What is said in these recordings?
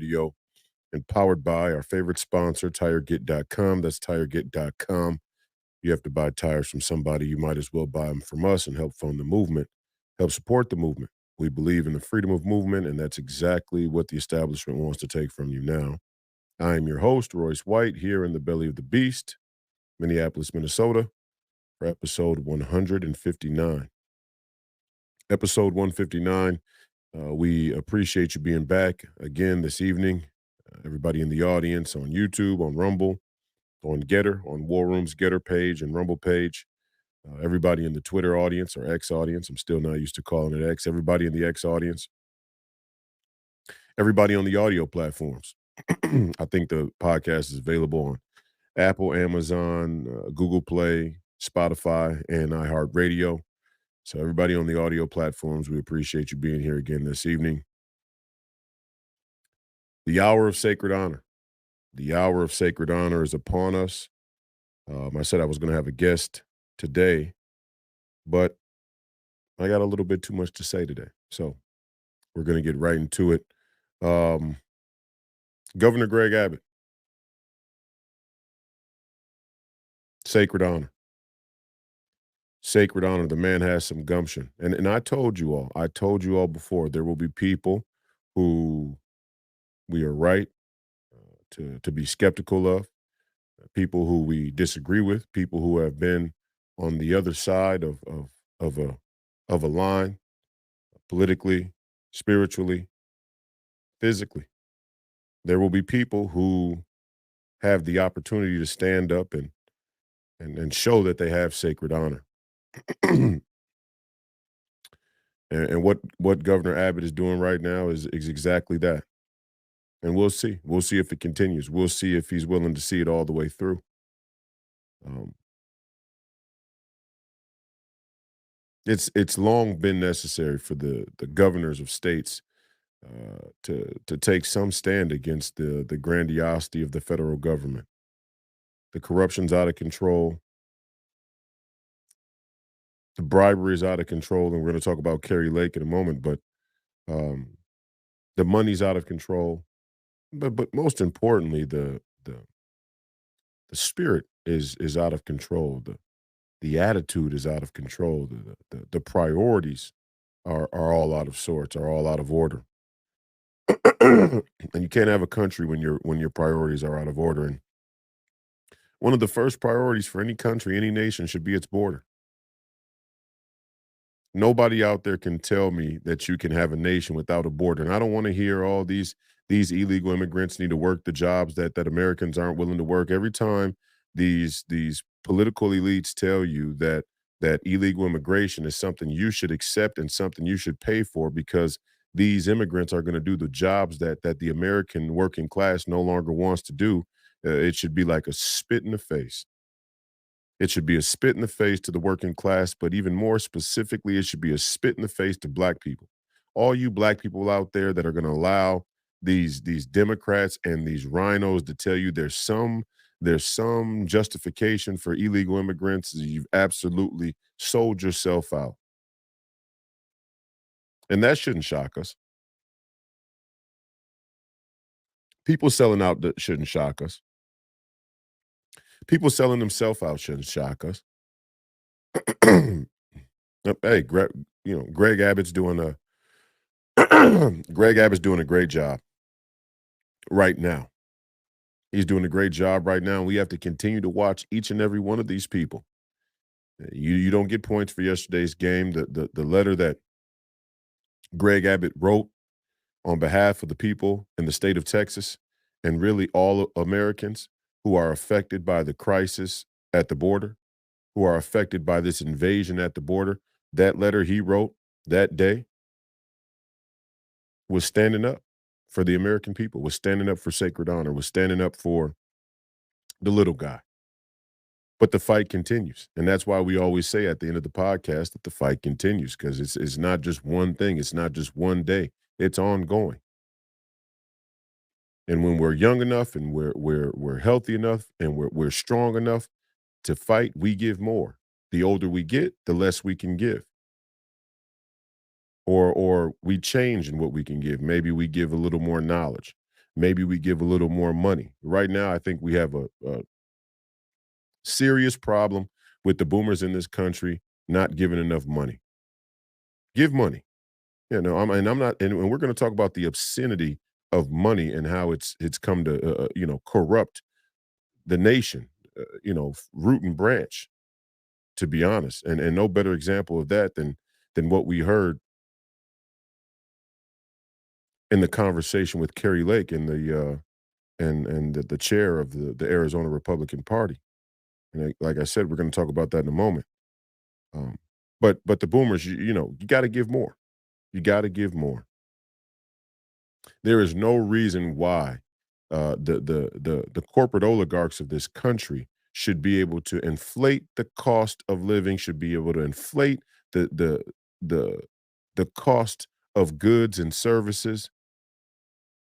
Radio, and powered by our favorite sponsor, TireGet.com. That's TireGet.com. You have to buy tires from somebody, you might as well buy them from us and help fund the movement, help support the movement. We believe in the freedom of movement, and that's exactly what the establishment wants to take from you now. I am your host, Royce White, here in the belly of the beast, Minneapolis, Minnesota, for episode 159. Episode 159. We appreciate you being back again this evening. Everybody in the audience on YouTube, on Rumble, on Getter, on War Room's Getter page and Rumble page. Everybody in the Twitter audience or X audience. I'm still not used to calling it X. Everybody in the X audience. Everybody on the audio platforms. I think the podcast is available on Apple, Amazon, Google Play, Spotify, and iHeartRadio. So everybody on the audio platforms, we appreciate you being here again this evening. The hour of sacred honor. The hour of sacred honor is upon us. I said I was going to have a guest today, but I got a little bit too much to say today. So we're going to get right into it. Governor Greg Abbott, sacred honor. Sacred honor. The man has some gumption. And I told you all before, there will be people who we are right to be skeptical of, people who we disagree with, people who have been on the other side of a line, politically, spiritually, physically. There will be people who have the opportunity to stand up and show that they have sacred honor. and what Governor Abbott is doing right now is exactly that. And we'll see. We'll see if it continues. We'll see if he's willing to see it all the way through. Um, it's long been necessary for the governors of states to take some stand against the grandiosity of the federal government. The corruption's out of control. The bribery is out of control, and we're going to talk about Kari Lake in a moment. But um, the money's out of control. But most importantly, the spirit is out of control. The attitude is out of control. The priorities are all out of sorts, are all out of order. And you can't have a country when your priorities are out of order. And one of the first priorities for any country, any nation, should be its border. Nobody out there can tell me that you can have a nation without a border. And I don't want to hear all these illegal immigrants need to work the jobs that Americans aren't willing to work. Every time these political elites tell you that illegal immigration is something you should accept and something you should pay for because these immigrants are going to do the jobs that the American working class no longer wants to do, it should be like a spit in the face. It should be a spit in the face to the working class, but even more specifically, it should be a spit in the face to black people. All you black people out there that are going to allow these Democrats and these rhinos to tell you there's some justification for illegal immigrants, you've absolutely sold yourself out. And that shouldn't shock us. People selling out that shouldn't shock us. People selling themselves out shouldn't shock us. Hey, Greg Abbott's doing a Greg Abbott's doing a great job right now. He's doing a great job right now. And we have to continue to watch each and every one of these people. You don't get points for yesterday's game. The letter that Greg Abbott wrote on behalf of the people in the state of Texas and really all Americans who are affected by the crisis at the border, who are affected by this invasion at the border. That letter he wrote that day was standing up for the American people, was standing up for sacred honor, was standing up for the little guy. But the fight continues. And that's why we always say at the end of the podcast that the fight continues, because it's not just one thing. It's not just one day. It's ongoing. And when we're young enough and we're healthy enough and we're strong enough to fight, we give more. The older we get, the less we can give. Or we change in what we can give. Maybe we give a little more knowledge. maybe we give a little more money. Right now, I think we have a serious problem with the boomers in this country not giving enough money. Give money. I'm not, and we're going to talk about the obscenity of money and how it's come to corrupt the nation, root and branch. To be honest, and no better example of that than what we heard in the conversation with Kari Lake and the chair of the Arizona Republican Party. And like I said, we're going to talk about that in a moment. Um, but the boomers, you got to give more. You got to give more. There is no reason why the corporate oligarchs of this country should be able to inflate the cost of living, should be able to inflate the the the the cost of goods and services,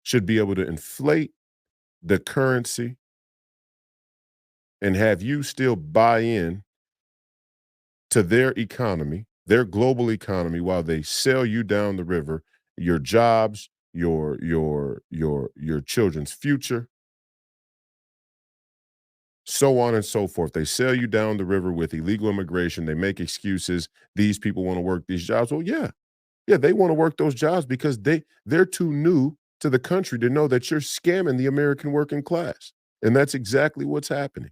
should be able to inflate the currency and have you still buy in to their economy, their global economy, while they sell you down the river, your jobs, your children's future, so on and so forth. They sell you down the river with illegal immigration. They make excuses. These people want to work these jobs. Well, yeah. Yeah, they want to work those jobs because they're too new to the country to know that you're scamming the American working class. And that's exactly what's happening.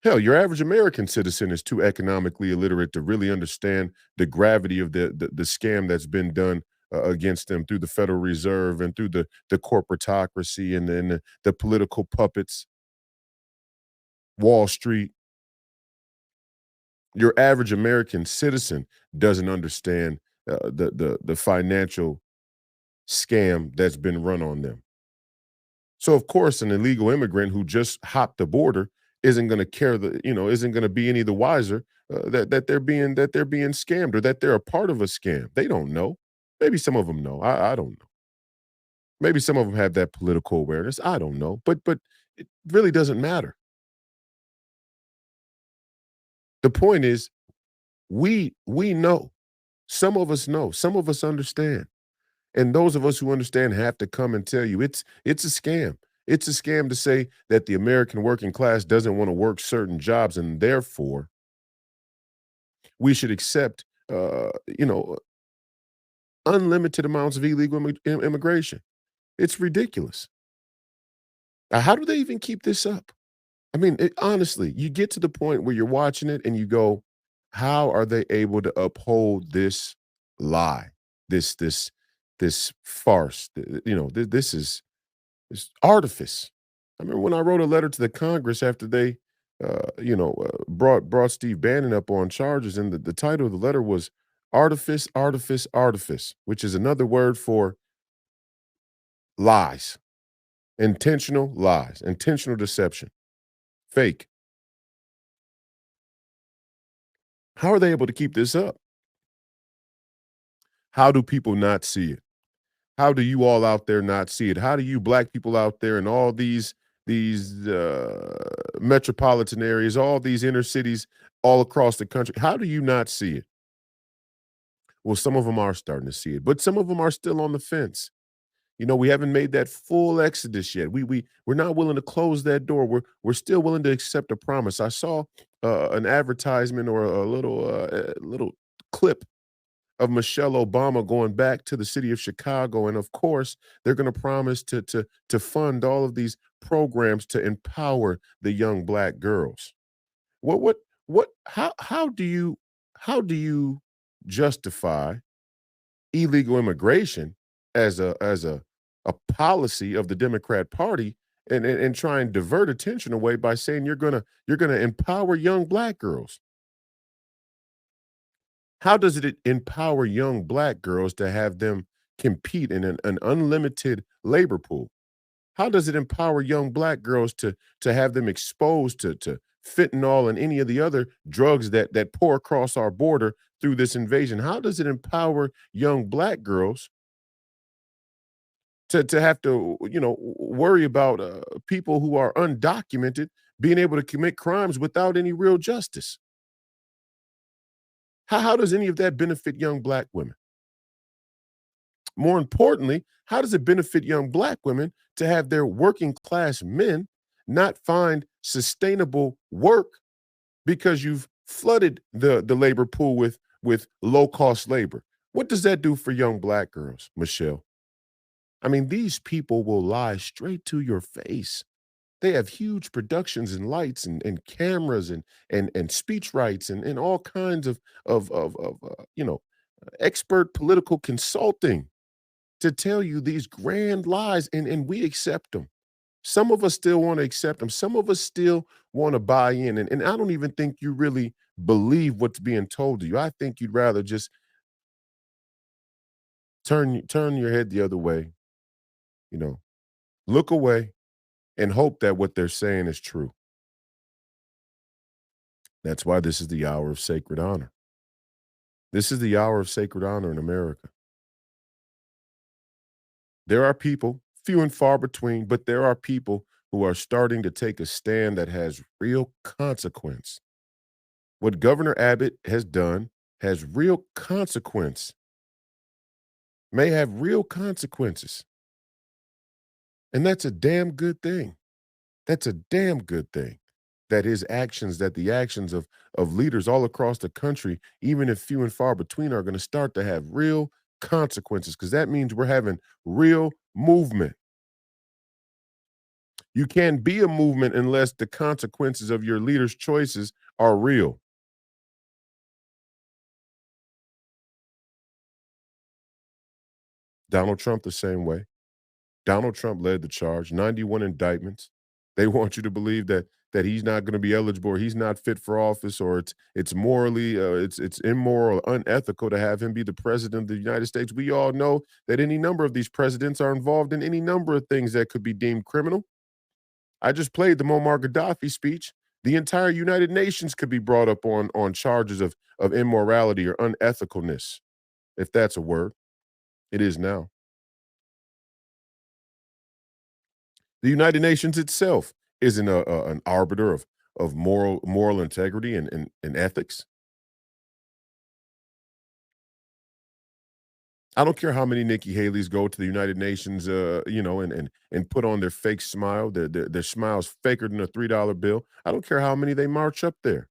Hell, your average American citizen is too economically illiterate to really understand the gravity of the scam that's been done against them through the Federal Reserve and through the corporatocracy and then the political puppets, Wall Street. Your average American citizen doesn't understand the financial scam that's been run on them. So of course, an illegal immigrant who just hopped the border isn't going to isn't going to be any the wiser that they're being scammed or that they're a part of a scam. They don't know. Maybe some of them know. I don't know. Maybe some of them have that political awareness. I don't know. But it really doesn't matter. The point is, we know. Some of us know. Some of us understand. And those of us who understand have to come and tell you it's a scam. It's a scam to say that the American working class doesn't want to work certain jobs and therefore we should accept unlimited amounts of illegal immigration. It's ridiculous. How do they even keep this up? I mean, honestly, you get to the point where you're watching it and you go, how are they able to uphold this lie, this farce? This is it's artifice. I remember when I wrote a letter to the Congress after they, brought Steve Bannon up on charges, and the title of the letter was "Artifice, Artifice, Artifice," which is another word for lies, intentional lies, intentional deception, fake. How are they able to keep this up? How do people not see it? How do you all out there not see it? How do you black people out there in all these metropolitan areas, all these inner cities all across the country, how do you not see it? Well, some of them are starting to see it, but some of them are still on the fence. We haven't made that full exodus yet. We're not willing to close that door. We're still willing to accept a promise. I saw an advertisement or a little clip of Michelle Obama going back to the city of Chicago, and of course, they're going to promise to fund all of these programs to empower the young black girls. What how do you justify illegal immigration as a policy of the Democrat Party and try and divert attention away by saying you're gonna empower young black girls? How does it empower young black girls to have them compete in an unlimited labor pool? How does it empower young black girls to have them exposed to fentanyl and any of the other drugs that pour across our border through this invasion? How does it empower young black girls to have to worry about people who are undocumented being able to commit crimes without any real justice? How does any of that benefit young black women? More importantly, how does it benefit young black women to have their working class men not find sustainable work because you've flooded the labor pool with low cost labor? What does that do for young black girls, Michelle? I mean, these people will lie straight to your face. They have huge productions and lights and cameras and speech rights and all kinds of expert political consulting to tell you these grand lies, and we accept them. Some of us still want to accept them. Some of us still want to buy in, and I don't even think you really believe what's being told to you. I think you'd rather just turn your head the other way, you know, look away and hope that what they're saying is true. That's why this is the hour of sacred honor. This is the hour of sacred honor in America. There are people, few and far between, but there are people who are starting to take a stand that has real consequence. What Governor Abbott has done has real consequence, may have real consequences. And that's a damn good thing. That's a damn good thing. That his actions, that the actions of leaders all across the country, even if few and far between, are going to start to have real consequences because that means we're having real movement. You can't be a movement unless the consequences of your leaders' choices are real. Donald Trump, the same way. Donald Trump led the charge, 91 indictments. They want you to believe that he's not going to be eligible or he's not fit for office or it's morally it's immoral, unethical to have him be the president of the United States. We all know that any number of these presidents are involved in any number of things that could be deemed criminal. I just played the Muammar Gaddafi speech. The entire United Nations could be brought up on charges of immorality or unethicalness, if that's a word. It is now. The United Nations itself isn't an arbiter of moral integrity and ethics. I don't care how many Nikki Haley's go to the United Nations, and put on their fake smile. Their smile's faker than a $3 bill. I don't care how many they march up there.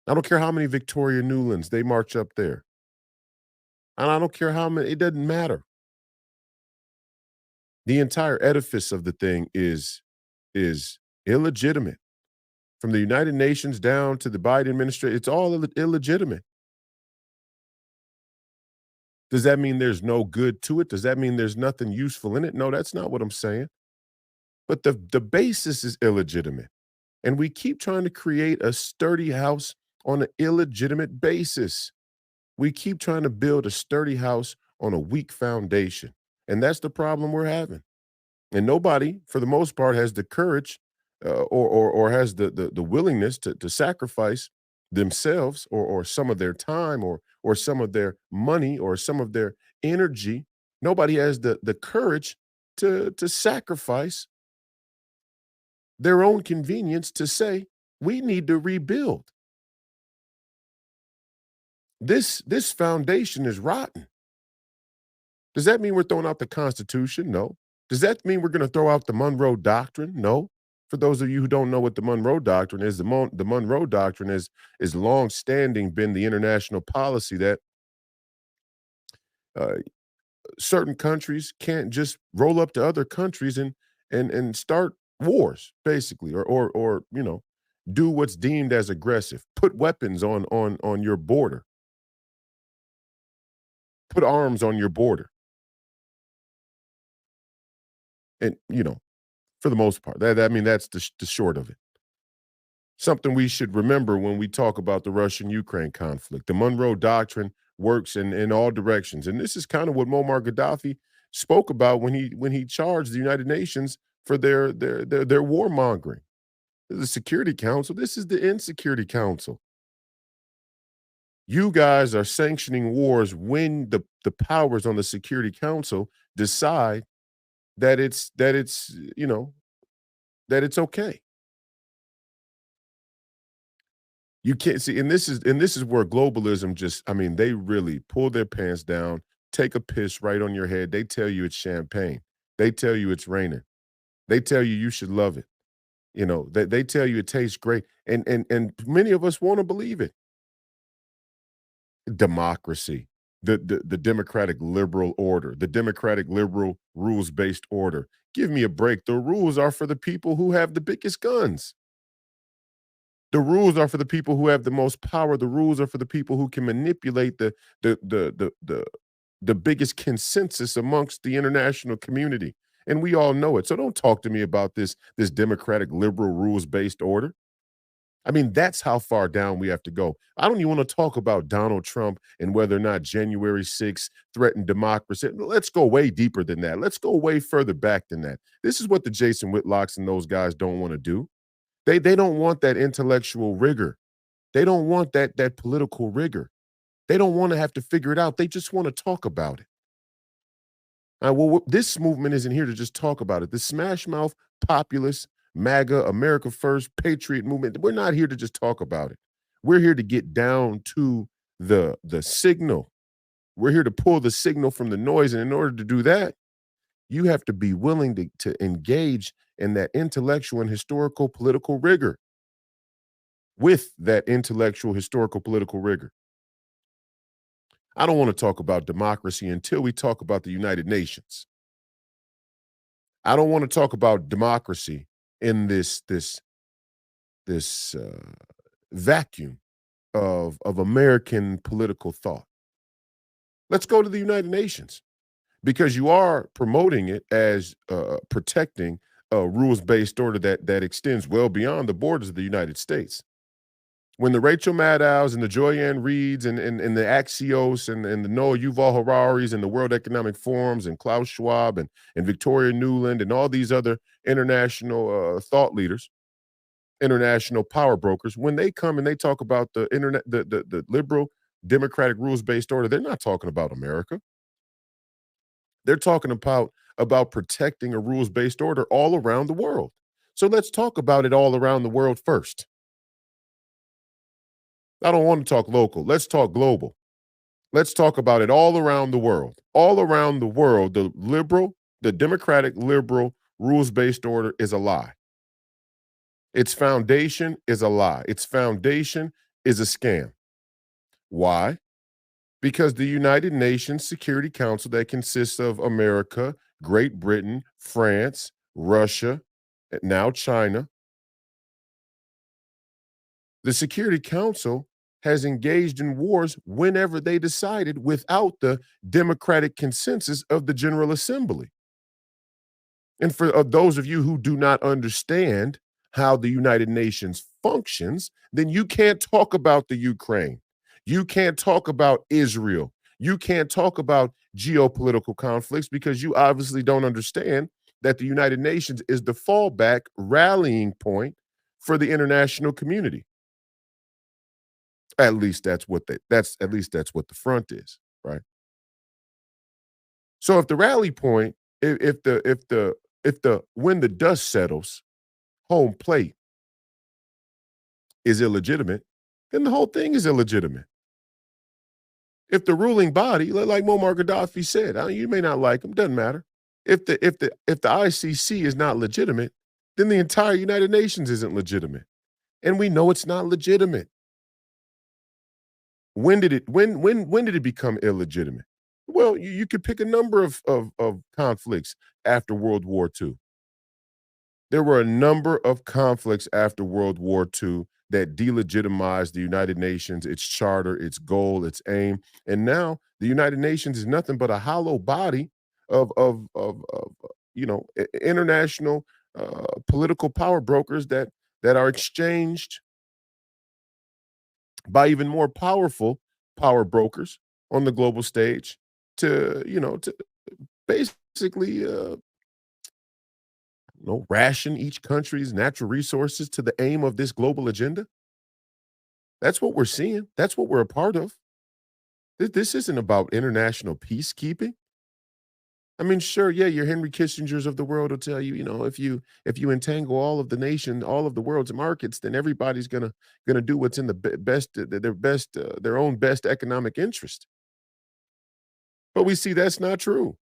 I don't care how many Victoria Newlands they march up there. And I don't care how many. It doesn't matter. The entire edifice of the thing is illegitimate. From the United Nations down to the Biden administration, it's all illegitimate. Does that mean there's no good to it? Does that mean there's nothing useful in it? No, that's not what I'm saying. But the basis is illegitimate. And we keep trying to create a sturdy house on an illegitimate basis. We keep trying to build a sturdy house on a weak foundation. And that's the problem we're having. And nobody, for the most part, has the courage or has the willingness to sacrifice themselves or some of their time or some of their money or some of their energy. Nobody has the courage to sacrifice their own convenience to say we need to rebuild. This foundation is rotten. Does that mean we're throwing out the Constitution? No. Does that mean we're going to throw out the Monroe Doctrine? No. For those of you who don't know what the Monroe Doctrine is, the Monroe Doctrine is long-standing been the international policy that uh, certain countries can't just roll up to other countries and start wars, basically, or do what's deemed as aggressive, put weapons on your border, put arms on your border, and for the most part, I mean that's the short of it. Something we should remember when we talk about the Russian-Ukraine conflict. The Monroe Doctrine works in all directions, and this is kind of what Muammar Gaddafi spoke about when he charged the United Nations for their warmongering. The Security Council, this is the Insecurity Council. You guys are sanctioning wars when the powers on the Security Council decide that it's okay. You can't see, and this is where globalism just, I mean, they really pull their pants down. take a piss right on your head. They tell you it's champagne. They tell you it's raining. They tell you you should love it. They tell you it tastes great. And many of us want to believe it. Democracy, the democratic liberal order, the democratic liberal rules-based order. Give me a break. The rules are for the people who have the biggest guns. The rules are for the people who have the most power. The rules are for the people who can manipulate the biggest consensus amongst the international community. And we all know it. So don't talk to me about this democratic liberal rules-based order. I mean, that's how far down we have to go. I don't even want to talk about Donald Trump and whether or not January 6th threatened democracy. Let's go way deeper than that. Let's go way further back than that. This is what the Jason Whitlocks and those guys don't want to do. They don't want that intellectual rigor. They don't want that political rigor. They don't want to have to figure it out. They just want to talk about it. This movement isn't here to just talk about it. The smash mouth, populist, MAGA, America First, Patriot movement, we're not here to just talk about it. We're here to get down to the signal. We're here to pull the signal from the noise. And in order to do that, you have to be willing to engage in that intellectual and historical political rigor. With that intellectual, historical, political rigor. I don't want to talk about democracy until we talk about the United Nations. I don't want to talk about democracy in this vacuum of American political thought. Let's go to the United Nations because you are promoting it as protecting a rules-based order that extends well beyond the borders of the United States. When the Rachel Maddows and the Joyanne Reeds and the Axios and the Noah Yuval Hararis and the World Economic Forums and Klaus Schwab and Victoria Nuland and all these other international thought leaders, international power brokers, when they come and they talk about the internet, the liberal democratic rules-based order, they're not talking about America. They're talking about protecting a rules-based order all around the world. So let's talk about it all around the world first. I don't want to talk local. Let's talk global. Let's talk about it all around the world. All around the world, the democratic liberal rules-based order is a lie. Its foundation is a lie. Its foundation is a scam. Why? Because the United Nations Security Council that consists of America, Great Britain, France, Russia, and now China, the Security Council has engaged in wars whenever they decided without the democratic consensus of the General Assembly. And for those of you who do not understand how the United Nations functions, then you can't talk about the Ukraine. You can't talk about Israel. You can't talk about geopolitical conflicts because you obviously don't understand that the United Nations is the fallback rallying point for the international community. At least that's what the front is, right? So if the rally point, if the when the dust settles, home plate is illegitimate, then the whole thing is illegitimate. If the ruling body, like Muammar Gaddafi said, you may not like him, doesn't matter. If the ICC is not legitimate, then the entire United Nations isn't legitimate. And we know it's not legitimate. When did it become illegitimate? Well, you could pick a number of conflicts after World War II. There were a number of conflicts after World War II that delegitimized the United Nations, its charter, its goal, its aim. And now the United Nations is nothing but a hollow body of international political power brokers that are exchanged by even more powerful power brokers on the global stage to basically ration each country's natural resources to the aim of this global agenda. That's what we're seeing. That's what we're a part of. This isn't about international peacekeeping. I mean, sure, yeah, your Henry Kissingers of the world will tell you, if you entangle all of the world's markets, then everybody's gonna do what's in the best, their own best economic interest. But we see that's not true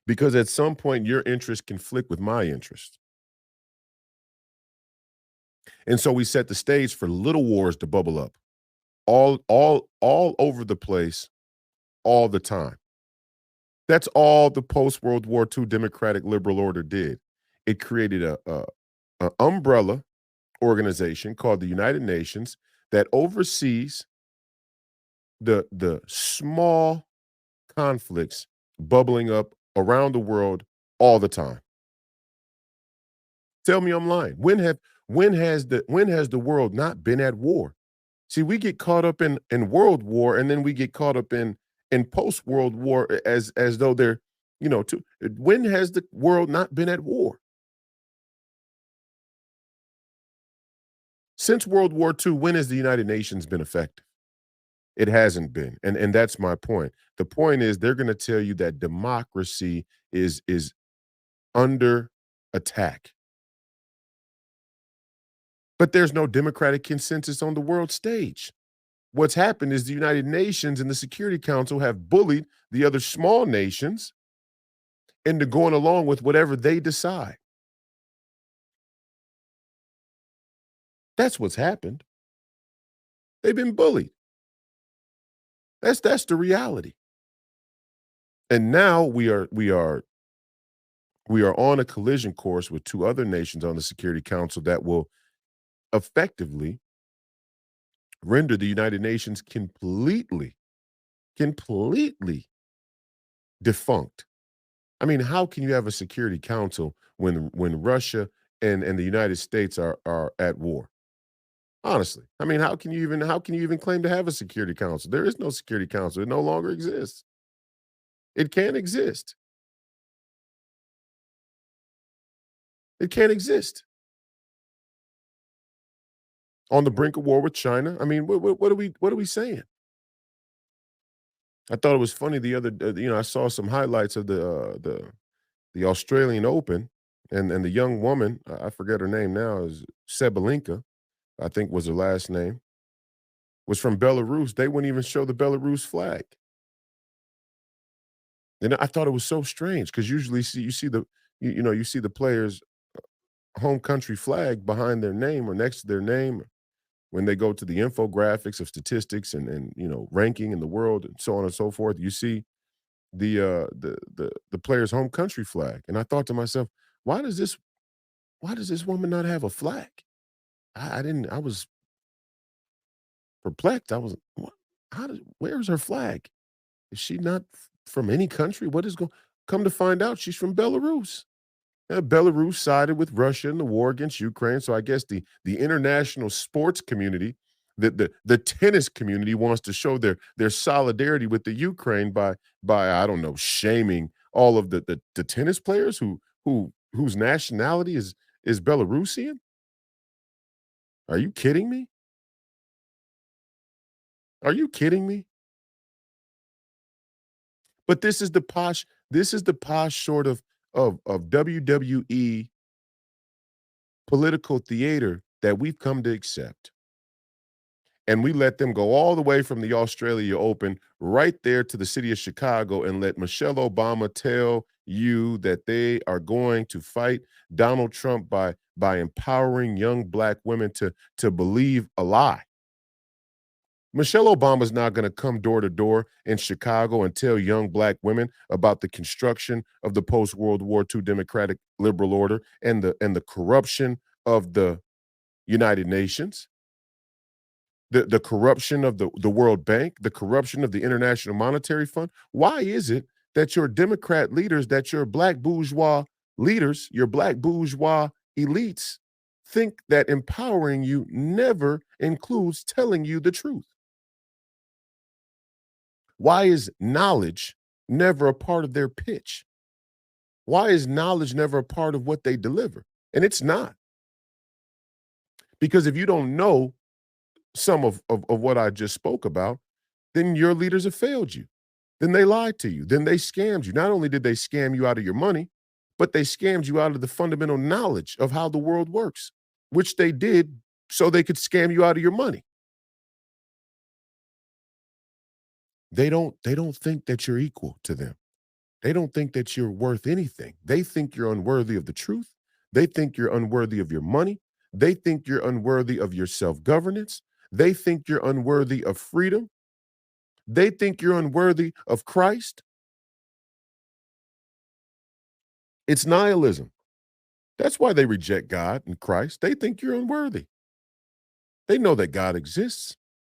because at some point your interest conflict with my interest. And so we set the stage for little wars to bubble up all over the place all the time. That's all the post World War II democratic liberal order did. It created a umbrella organization called the United Nations that oversees the small conflicts bubbling up around the world all the time. Tell me I'm lying. When has the world not been at war? See, we get caught up in world war and then we get caught up in post world war as though they're, when has the world not been at war? Since World War II, when has the United Nations been effective? It hasn't been. And that's my point. The point is they're going to tell you that democracy is under attack. But there's no democratic consensus on the world stage. What's happened is the United Nations and the Security Council have bullied the other small nations into going along with whatever they decide. That's what's happened. They've been bullied. That's the reality. And now we are on a collision course with two other nations on the Security Council that will effectively render the United Nations completely defunct. I mean, how can you have a Security Council when Russia and the United States are at war? Honestly, I mean, how can you even claim to have a Security Council? There is no Security Council. It no longer exists. It can't exist. It can't exist. On the brink of war with China. I mean, what are we saying? I thought it was funny the other, I saw some highlights of the Australian Open, and the young woman, I forget her name now, is Sabalenka, I think was her last name, was from Belarus. They wouldn't even show the Belarus flag. And I thought it was so strange because usually you see the players' home country flag behind their name or next to their name when they go to the infographics of statistics and ranking in the world and so on and so forth. You see the player's home country flag, and I thought to myself, why does this woman not have a flag? I didn't. I was perplexed. I was, what? Where's her flag? Is she not from any country? What is going? Come to find out, she's from Belarus. Belarus sided with Russia in the war against Ukraine. So I guess the international sports community, the tennis community, wants to show their solidarity with the Ukraine by I don't know, shaming all of the tennis players whose nationality is Belarusian. Are you kidding me? Are you kidding me? But this is the posh sort of WWE political theater that we've come to accept. And we let them go all the way from the Australia Open right there to the city of Chicago and let Michelle Obama tell you that they are going to fight Donald Trump by empowering young black women to believe a lie. Michelle Obama's not going to come door to door in Chicago and tell young black women about the construction of the post World War II democratic liberal order and the corruption of the United Nations, the corruption of the World Bank, the corruption of the International Monetary Fund. Why is it that your Democrat leaders, that your black bourgeois leaders, your black bourgeois elites think that empowering you never includes telling you the truth? Why is knowledge never a part of their pitch? Why is knowledge never a part of what they deliver? And it's not. Because if you don't know some of what I just spoke about, then your leaders have failed you. Then they lied to you. Then they scammed you. Not only did they scam you out of your money, but they scammed you out of the fundamental knowledge of how the world works, which they did so they could scam you out of your money. They don't think that you're equal to them. They don't think that you're worth anything. They think you're unworthy of the truth. They think you're unworthy of your money. They think you're unworthy of your self-governance. They think you're unworthy of freedom. They think you're unworthy of Christ. It's nihilism. That's why they reject God and Christ. They think you're unworthy. They know that God exists.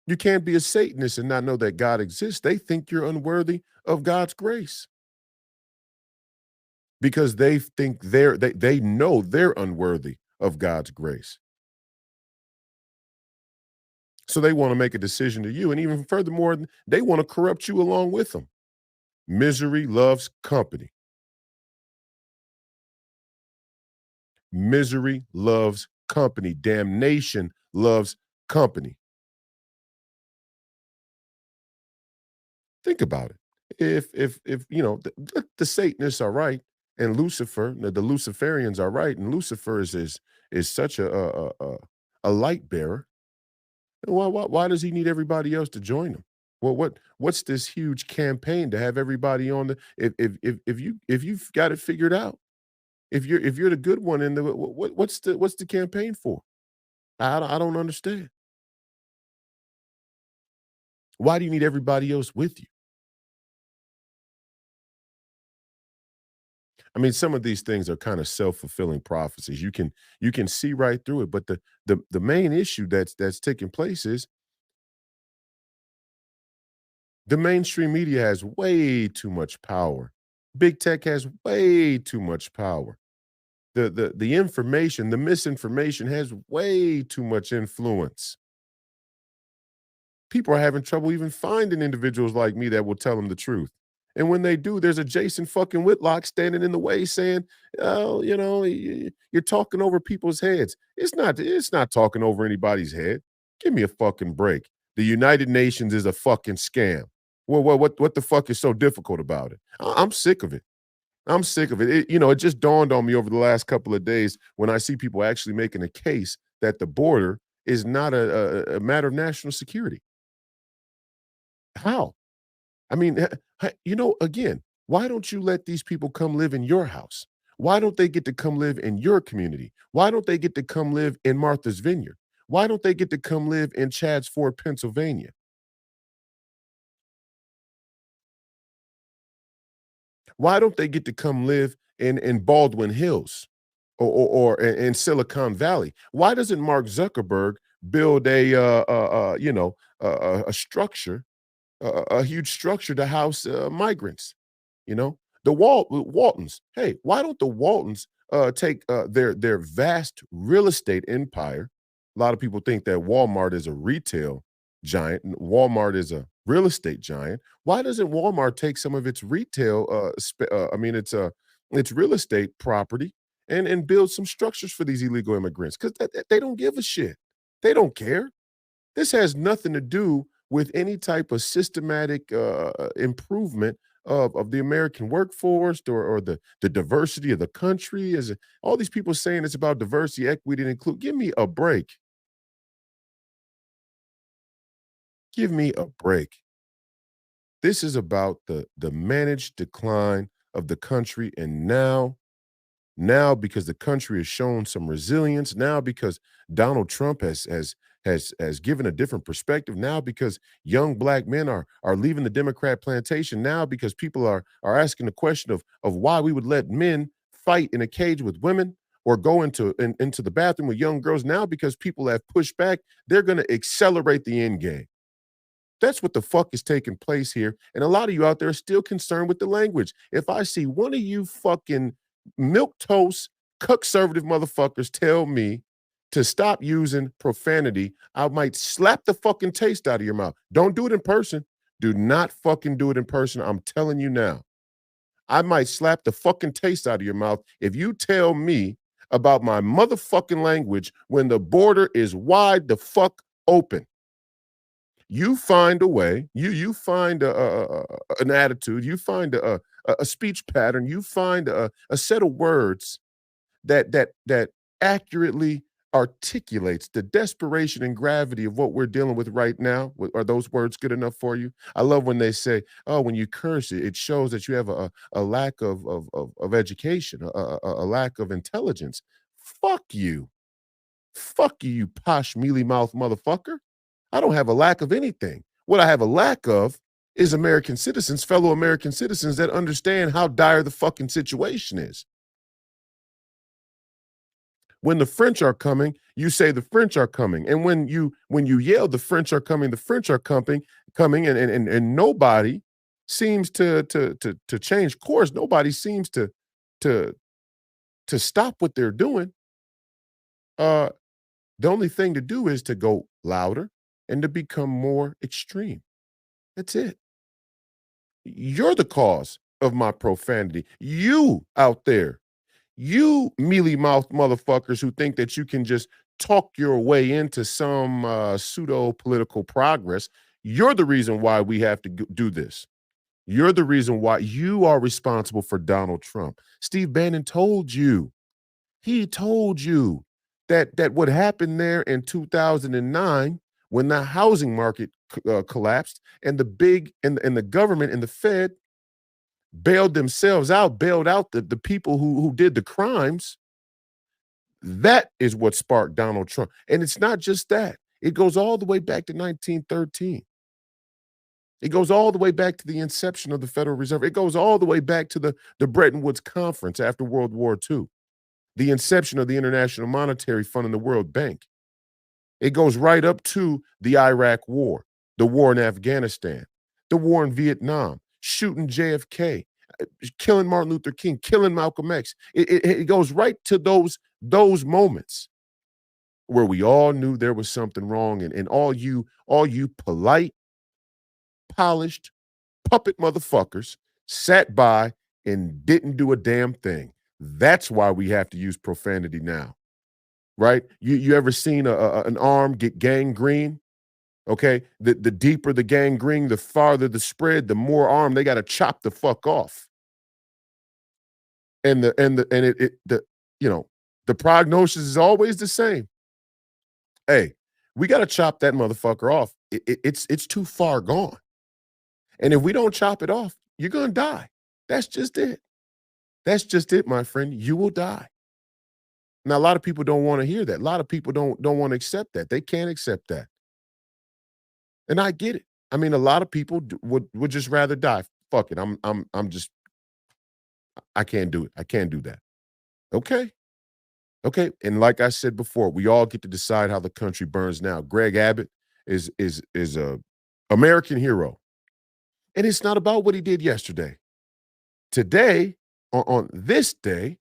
You can't be a Satanist and not know that God exists. They think you're unworthy of God's grace because they think they know they're unworthy of God's grace. So they want to make a decision to you. And even furthermore, they want to corrupt you along with them. Misery loves company. Misery loves company. Damnation loves company. Think about it. If you know the Satanists are right and Lucifer, the Luciferians are right, and Lucifer is such a light bearer. Why does he need everybody else to join him? Well, what's this huge campaign to have everybody on the if you've got it figured out, if you're the good one in the what's the campaign for? I don't understand. Why do you need everybody else with you? I mean, some of these things are kind of self-fulfilling prophecies. You can see right through it, but the main issue that's taking place is the mainstream media has way too much power. Big tech has way too much power. The information, the misinformation has way too much influence. People are having trouble even finding individuals like me that will tell them the truth. And when they do, there's a Jason fucking Whitlock standing in the way saying, "Oh, you're talking over people's heads." It's not talking over anybody's head. Give me a fucking break. The United Nations is a fucking scam. Well, what the fuck is so difficult about it? I'm sick of it. I'm sick of it. It just dawned on me over the last couple of days when I see people actually making a case that the border is not a matter of national security. How? I mean, again, why don't you let these people come live in your house? Why don't they get to come live in your community? Why don't they get to come live in Martha's Vineyard? Why don't they get to come live in Chadds Ford, Pennsylvania? Why don't they get to come live in Baldwin Hills or in Silicon Valley? Why doesn't Mark Zuckerberg build a structure, a huge structure to house migrants? You know, Waltons. Hey, why don't the Waltons take their vast real estate empire? A lot of people think that Walmart is a retail giant, and Walmart is a real estate giant. Why doesn't Walmart take some of its retail, I mean, its real estate property and build some structures for these illegal immigrants? Because they don't give a shit. They don't care. This has nothing to do with any type of systematic improvement of the American workforce or the diversity of the country. All these people saying it's about diversity, equity, and include. Give me a break. Give me a break. This is about the managed decline of the country, and now because the country has shown some resilience, now because Donald Trump has given a different perspective, now because young black men are leaving the Democrat plantation, now because people are asking the question of why we would let men fight in a cage with women or go into the bathroom with young girls, now because people have pushed back, they're going to accelerate the end game. That's what the fuck is taking place here. And a lot of you out there are still concerned with the language. If I see one of you fucking milk toast, conservative motherfuckers tell me to stop using profanity, I might slap the fucking taste out of your mouth. Don't do it in person. Do not fucking do it in person. I'm telling you now. I might slap the fucking taste out of your mouth if you tell me about my motherfucking language when the border is wide the fuck open. You find a way, you find an attitude, you find a speech pattern, you find a set of words that accurately articulates the desperation and gravity of what we're dealing with right now. Are those words good enough for you? I love when they say, "Oh, when you curse it, it shows that you have a lack of education, a lack of intelligence." Fuck you. Fuck you, you posh mealy mouth motherfucker. I don't have a lack of anything. What I have a lack of is American citizens, fellow American citizens that understand how dire the fucking situation is. When the French are coming, you say the French are coming. And when you yell the French are coming, the French are coming, and nobody seems to change course. Nobody seems to to stop what they're doing. Uh the only thing to do is to go louder and to become more extreme. That's it. You're the cause of my profanity. You out there, you mealy mouthed motherfuckers who think that you can just talk your way into some pseudo political progress. You're the reason why we have to do this. You're the reason why you are responsible for Donald Trump. Steve Bannon told you. He told you that what happened there in 2009 when the housing market collapsed and the big and the government and the Fed bailed themselves out, bailed out the people who did the crimes. That is what sparked Donald Trump. And it's not just that. It goes all the way back to 1913. It goes all the way back to the inception of the Federal Reserve. It goes all the way back to the Bretton Woods Conference after World War II, the inception of the International Monetary Fund and the World Bank. It goes right up to the Iraq War, the war in Afghanistan, the war in Vietnam, shooting JFK, killing Martin Luther King, killing Malcolm X. It goes right to those moments where we all knew there was something wrong, and all you polite, polished puppet motherfuckers sat by and didn't do a damn thing. That's why we have to use profanity now, right? You ever seen an arm get gangrene? Okay, the deeper the gangrene, the farther the spread, the more arm they got to chop the fuck off. And you know the prognosis is always the same. Hey, we got to chop that motherfucker off. It's too far gone. And if we don't chop it off, you're gonna die. That's just it. That's just it, my friend. You will die. Now, a lot of people don't want to hear that. A lot of people don't want to accept that. They can't accept that. And I get it. I mean, a lot of people would just rather die. Fuck it. I'm just I can't do it. I can't do that. Okay. Okay. And like I said before, we all get to decide how the country burns now. Greg Abbott is a American hero. And it's not about what he did yesterday. Today, on this day,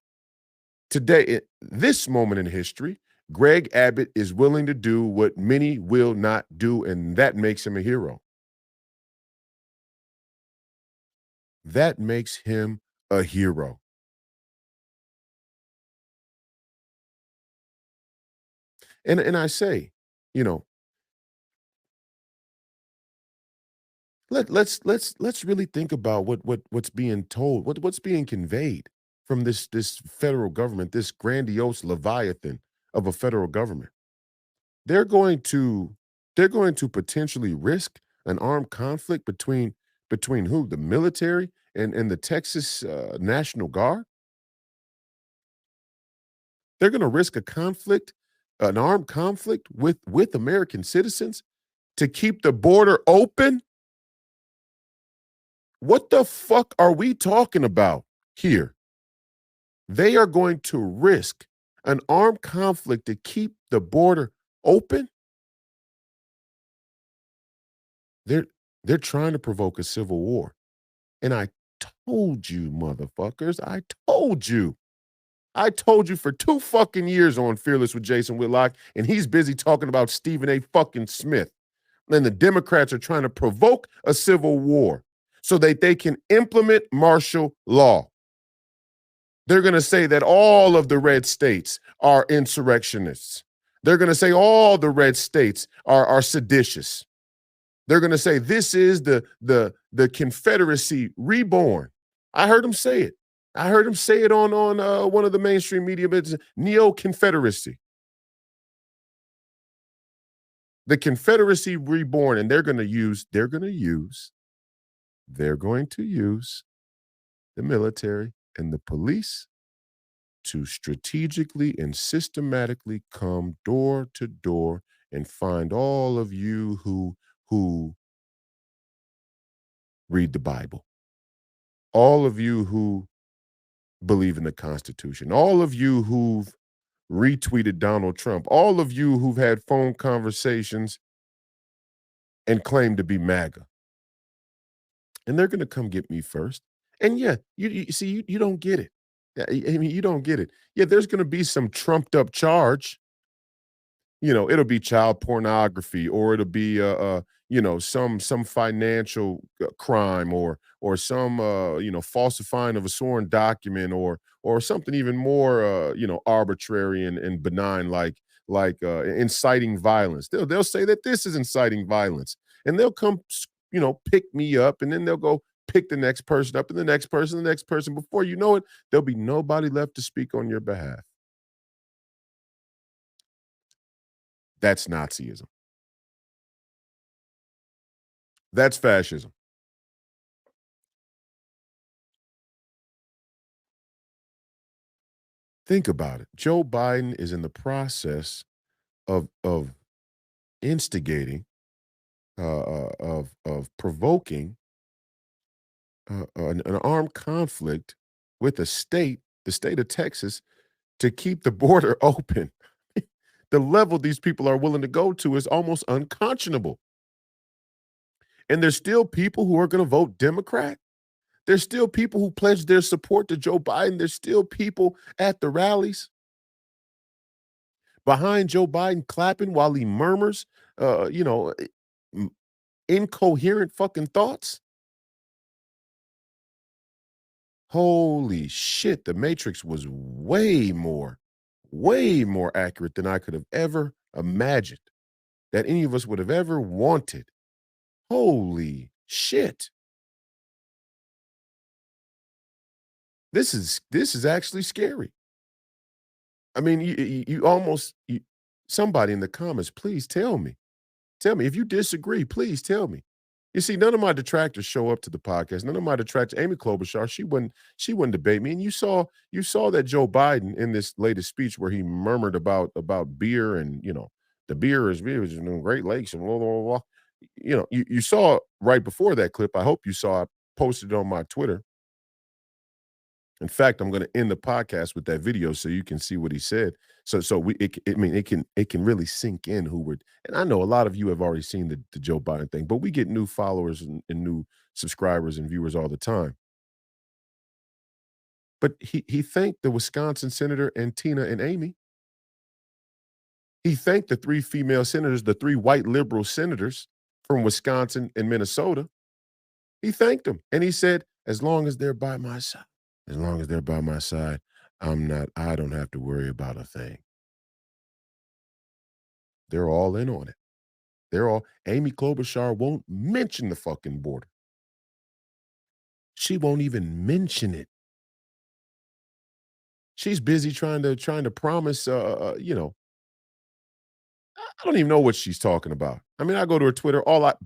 today, this moment in history, Greg Abbott is willing to do what many will not do, and that makes him a hero. That makes him a hero. And I say, you know, let's really think about what's being told, what's being conveyed from this federal government, this grandiose leviathan of a federal government. They're going to they're going to potentially risk an armed conflict between who? The military and the Texas National Guard. They're going to risk a conflict, an armed conflict with American citizens to keep the border open. What the fuck are we talking about here? They are going to risk an armed conflict to keep the border open. They're they're trying to provoke a civil war. And I told you, motherfuckers. I told you. I told you for 2 fucking years on Fearless with Jason Whitlock, and he's busy talking about Stephen A. fucking Smith. And the Democrats are trying to provoke a civil war so that they can implement martial law. They're going to say that all of the red states are insurrectionists. They're going to say all the red states are seditious. They're going to say this is the Confederacy reborn. I heard him say it. I heard him say it on one of the mainstream media, but it's neo-Confederacy. The Confederacy reborn, and they're going to use the military and the police to strategically and systematically come door to door and find all of you who read the Bible, all of you who believe in the Constitution, all of you who've retweeted Donald Trump, all of you who've had phone conversations and claim to be MAGA. And they're going to come get me first. And yeah, you see, you don't get it. Yeah, I mean, you don't get it. Yeah, there's going to be some trumped up charge. It'll be child pornography, or it'll be some financial crime, or some falsifying of a sworn document, or something even more arbitrary and benign, like inciting violence. They'll say that this is inciting violence, and they'll come pick me up, and then they'll go pick the next person up, and the next person, the next person. Before you know it, there'll be nobody left to speak on your behalf. That's Nazism. That's fascism. Think about it. Joe Biden is in the process of instigating, of provoking an armed conflict with the state of Texas, to keep the border open. The level these people are willing to go to is almost unconscionable. And there's still people who are going to vote Democrat. There's still people who pledge their support to Joe Biden. There's still people at the rallies behind Joe Biden clapping while he murmurs, uh, you know, m- incoherent fucking thoughts. Holy shit, the Matrix was way more accurate than I could have ever imagined, that any of us would have ever wanted. Holy shit. This is actually scary. I mean, you almost somebody in the comments, please tell me. Tell me if you disagree, please tell me. You see, none of my detractors show up to the podcast. None of my detractors, Amy Klobuchar, she wouldn't debate me. And you saw that Joe Biden in this latest speech where he murmured about beer, and the beer is in the Great Lakes and blah blah blah. You saw right before that clip. I hope you saw. I posted it on my Twitter. In fact, I'm going to end the podcast with that video so you can see what he said. So it can really sink in who we're. And I know a lot of you have already seen the Joe Biden thing, but we get new followers and new subscribers and viewers all the time. But he thanked the Wisconsin senator and Tina and Amy. He thanked the three female senators, the three white liberal senators from Wisconsin and Minnesota. He thanked them, and he said, "As long as they're by my side." As long as they're by my side, I don't have to worry about a thing. They're all in on it. Amy Klobuchar won't mention the fucking border. She won't even mention it. She's busy trying to promise, I don't even know what she's talking about. I mean, I go to her Twitter,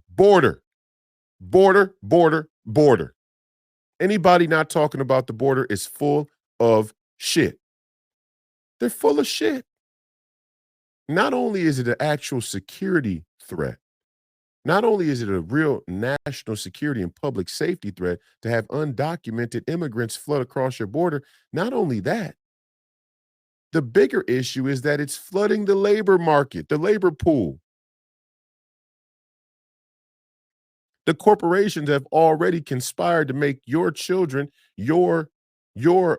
border, border, border, border. Anybody not talking about the border is full of shit. They're full of shit. Not only is it an actual security threat, not only is it a real national security and public safety threat to have undocumented immigrants flood across your border, not only that, the bigger issue is that it's flooding the labor market, the labor pool. The corporations have already conspired to make your children, your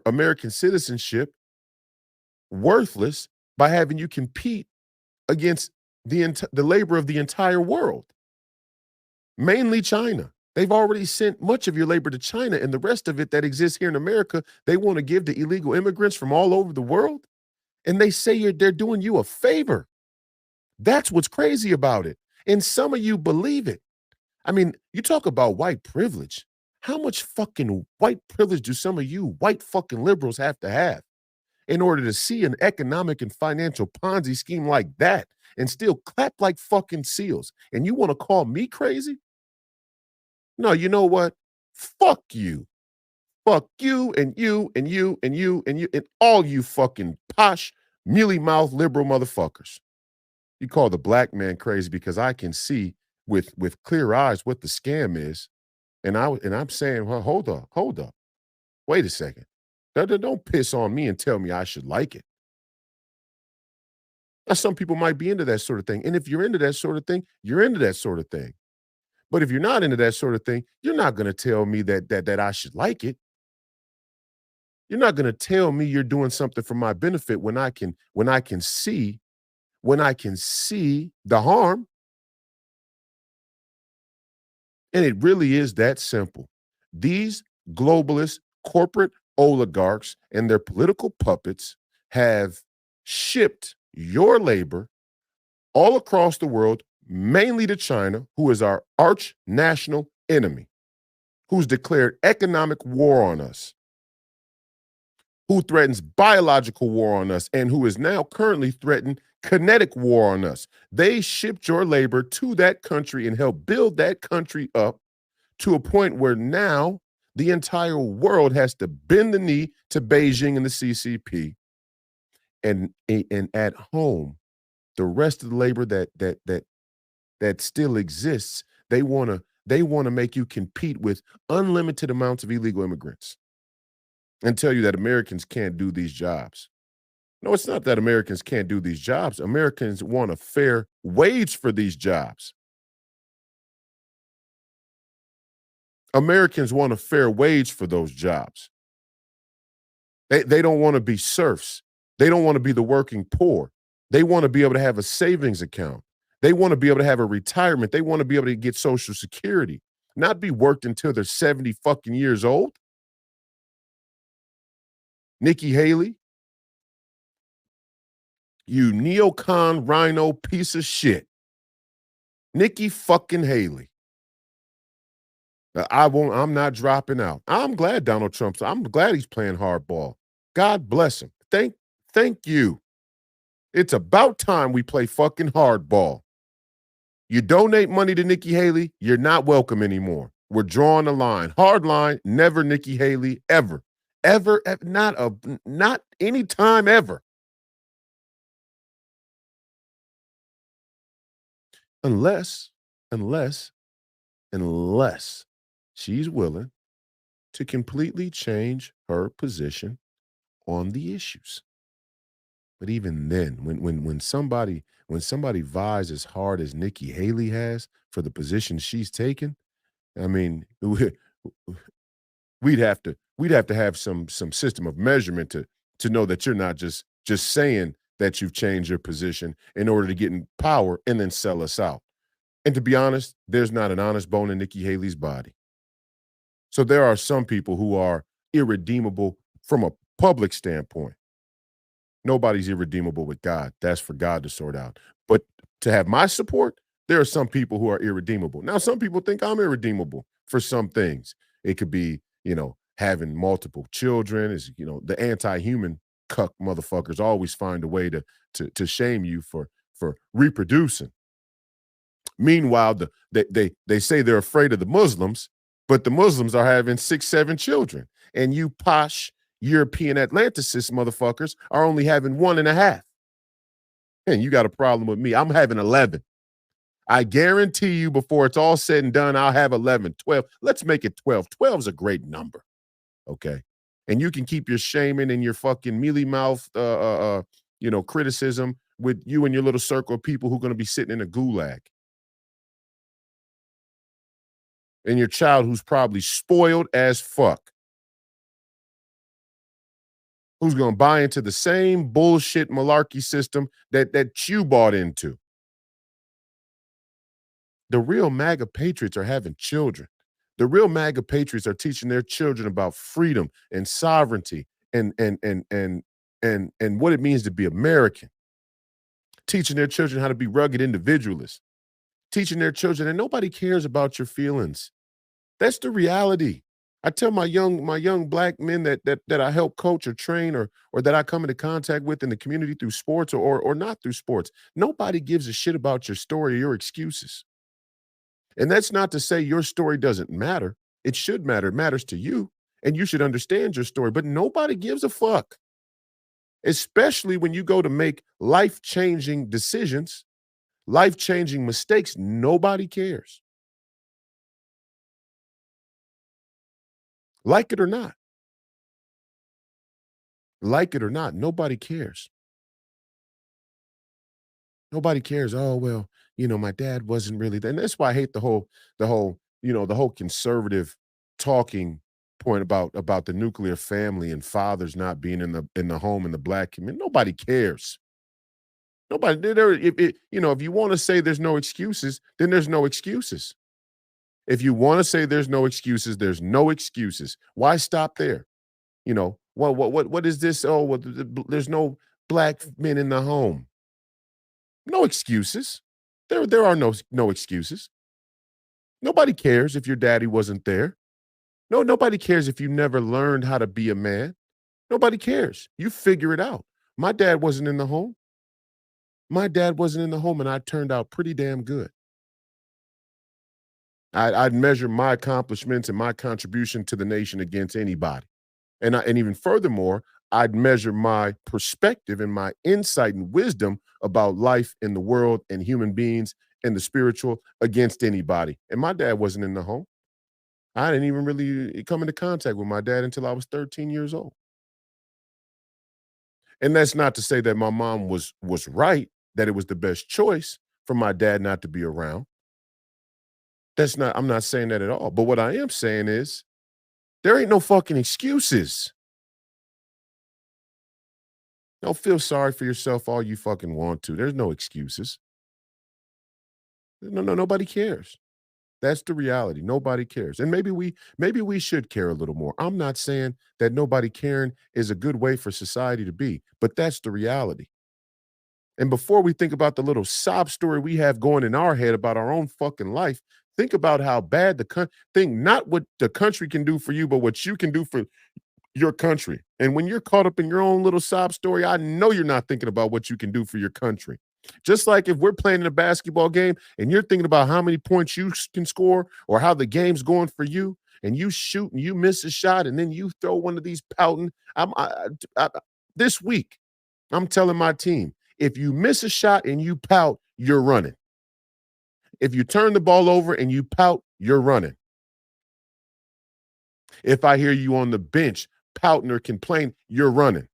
American citizenship worthless by having you compete against the labor of the entire world, mainly China. They've already sent much of your labor to China, and the rest of it that exists here in America, they want to give to illegal immigrants from all over the world. And they say they're doing you a favor. That's what's crazy about it. And some of you believe it. I mean, you talk about white privilege. How much fucking white privilege do some of you white fucking liberals have in order to see an economic and financial Ponzi scheme like that and still clap like fucking seals. And you want to call me crazy? No, you know what? Fuck you. Fuck you and you and you and you and you and all you fucking posh, mealy mouth liberal motherfuckers. You call the black man crazy because I can see with clear eyes what the scam is. And I'm saying, well, hold up. Wait a second. Don't piss on me and tell me I should like it. Now, some people might be into that sort of thing. And if you're into that sort of thing, you're into that sort of thing. But if you're not into that sort of thing, you're not going to tell me that I should like it. You're not going to tell me you're doing something for my benefit when I can see the harm. And it really is that simple. These globalist corporate oligarchs and their political puppets have shipped your labor all across the world, mainly to China, who is our arch national enemy, who's declared economic war on us, who threatens biological war on us, and who is now currently threatening kinetic war on us. They shipped your labor to that country and helped build that country up to a point where now the entire world has to bend the knee to Beijing and the CCP. And at home, the rest of the labor that still exists, they want to make you compete with unlimited amounts of illegal immigrants and tell you that Americans can't do these jobs. No, it's not that Americans can't do these jobs. Americans want a fair wage for these jobs. Americans want a fair wage for those jobs. They don't want to be serfs. They don't want to be the working poor. They want to be able to have a savings account. They want to be able to have a retirement. They want to be able to get Social Security, not be worked until they're 70 fucking years old. Nikki Haley, you neocon rhino piece of shit. Nikki fucking Haley. I'm not dropping out. I'm glad I'm glad he's playing hardball. God bless him. Thank you. It's about time we play fucking hardball. You donate money to Nikki Haley, you're not welcome anymore. We're drawing a line. Hard line, never Nikki Haley, ever. Ever, not any time ever. Unless she's willing to completely change her position on the issues. But even then, when somebody vies as hard as Nikki Haley has for the position she's taken, I mean, we'd have to have some system of measurement to know that you're not just saying that you've changed your position in order to get in power and then sell us out. And to be honest, there's not an honest bone in Nikki Haley's body. So there are some people who are irredeemable from a public standpoint. Nobody's irredeemable with God. That's for God to sort out. But to have my support, there are some people who are irredeemable. Now, some people think I'm irredeemable for some things. It could be, having multiple children, is, the anti-human cuck motherfuckers always find a way to shame you for reproducing. Meanwhile, they say they're afraid of the Muslims, but the Muslims are having 6, 7 children. And you posh European Atlanticist motherfuckers are only having 1.5. And you got a problem with me. I'm having 11. I guarantee you before it's all said and done, I'll have 11, 12. Let's make it 12. 12 is a great number. Okay. And you can keep your shaming and your fucking mealy mouth, criticism with you and your little circle of people who are going to be sitting in a gulag. And your child who's probably spoiled as fuck, who's going to buy into the same bullshit malarkey system that you bought into. The real MAGA patriots are having children. The real MAGA patriots are teaching their children about freedom and sovereignty and what it means to be American. Teaching their children how to be rugged individualists. Teaching their children that nobody cares about your feelings. That's the reality. I tell my young black men that I help coach or train or that I come into contact with in the community through sports or not through sports. Nobody gives a shit about your story or your excuses. And that's not to say your story doesn't matter. It should matter. It matters to you. And you should understand your story, but nobody gives a fuck, especially when you go to make life-changing decisions, life-changing mistakes. Nobody cares. Like it or not, like it or not, nobody cares. Nobody cares. Oh, well, my dad wasn't really there. And that's why I hate the whole conservative talking point about the nuclear family and fathers not being in the home in the black community. Nobody cares. Nobody there. If you want to say there's no excuses, then there's no excuses. If you want to say there's no excuses, there's no excuses. Why stop there? What is this? Oh, well, there's no black men in the home. No excuses. There are no excuses. Nobody cares if your daddy wasn't there. No, nobody cares if you never learned how to be a man. Nobody cares. You figure it out. My dad wasn't in the home. My dad wasn't in the home, and I turned out pretty damn good. I'd measure my accomplishments and my contribution to the nation against anybody. And even furthermore, I'd measure my perspective and my insight and wisdom about life in the world and human beings and the spiritual against anybody. And my dad wasn't in the home. I didn't even really come into contact with my dad until I was 13 years old. And that's not to say that my mom was right, that it was the best choice for my dad not to be around. I'm not saying that at all. But what I am saying is there ain't no fucking excuses. Don't feel sorry for yourself all you fucking want to. There's no excuses. No, nobody cares. That's the reality. Nobody cares. And maybe we should care a little more. I'm not saying that nobody caring is a good way for society to be, but that's the reality. And before we think about the little sob story we have going in our head about our own fucking life, think about how bad think not what the country can do for you, but what you can do for your country. And when you're caught up in your own little sob story, I know you're not thinking about what you can do for your country. Just like if we're playing in a basketball game and you're thinking about how many points you can score or how the game's going for you, and you shoot and you miss a shot, and then you throw one of these pouting. This week, I'm telling my team, if you miss a shot and you pout, you're running. If you turn the ball over and you pout, you're running. If I hear you on the bench pouting or complain, you're running.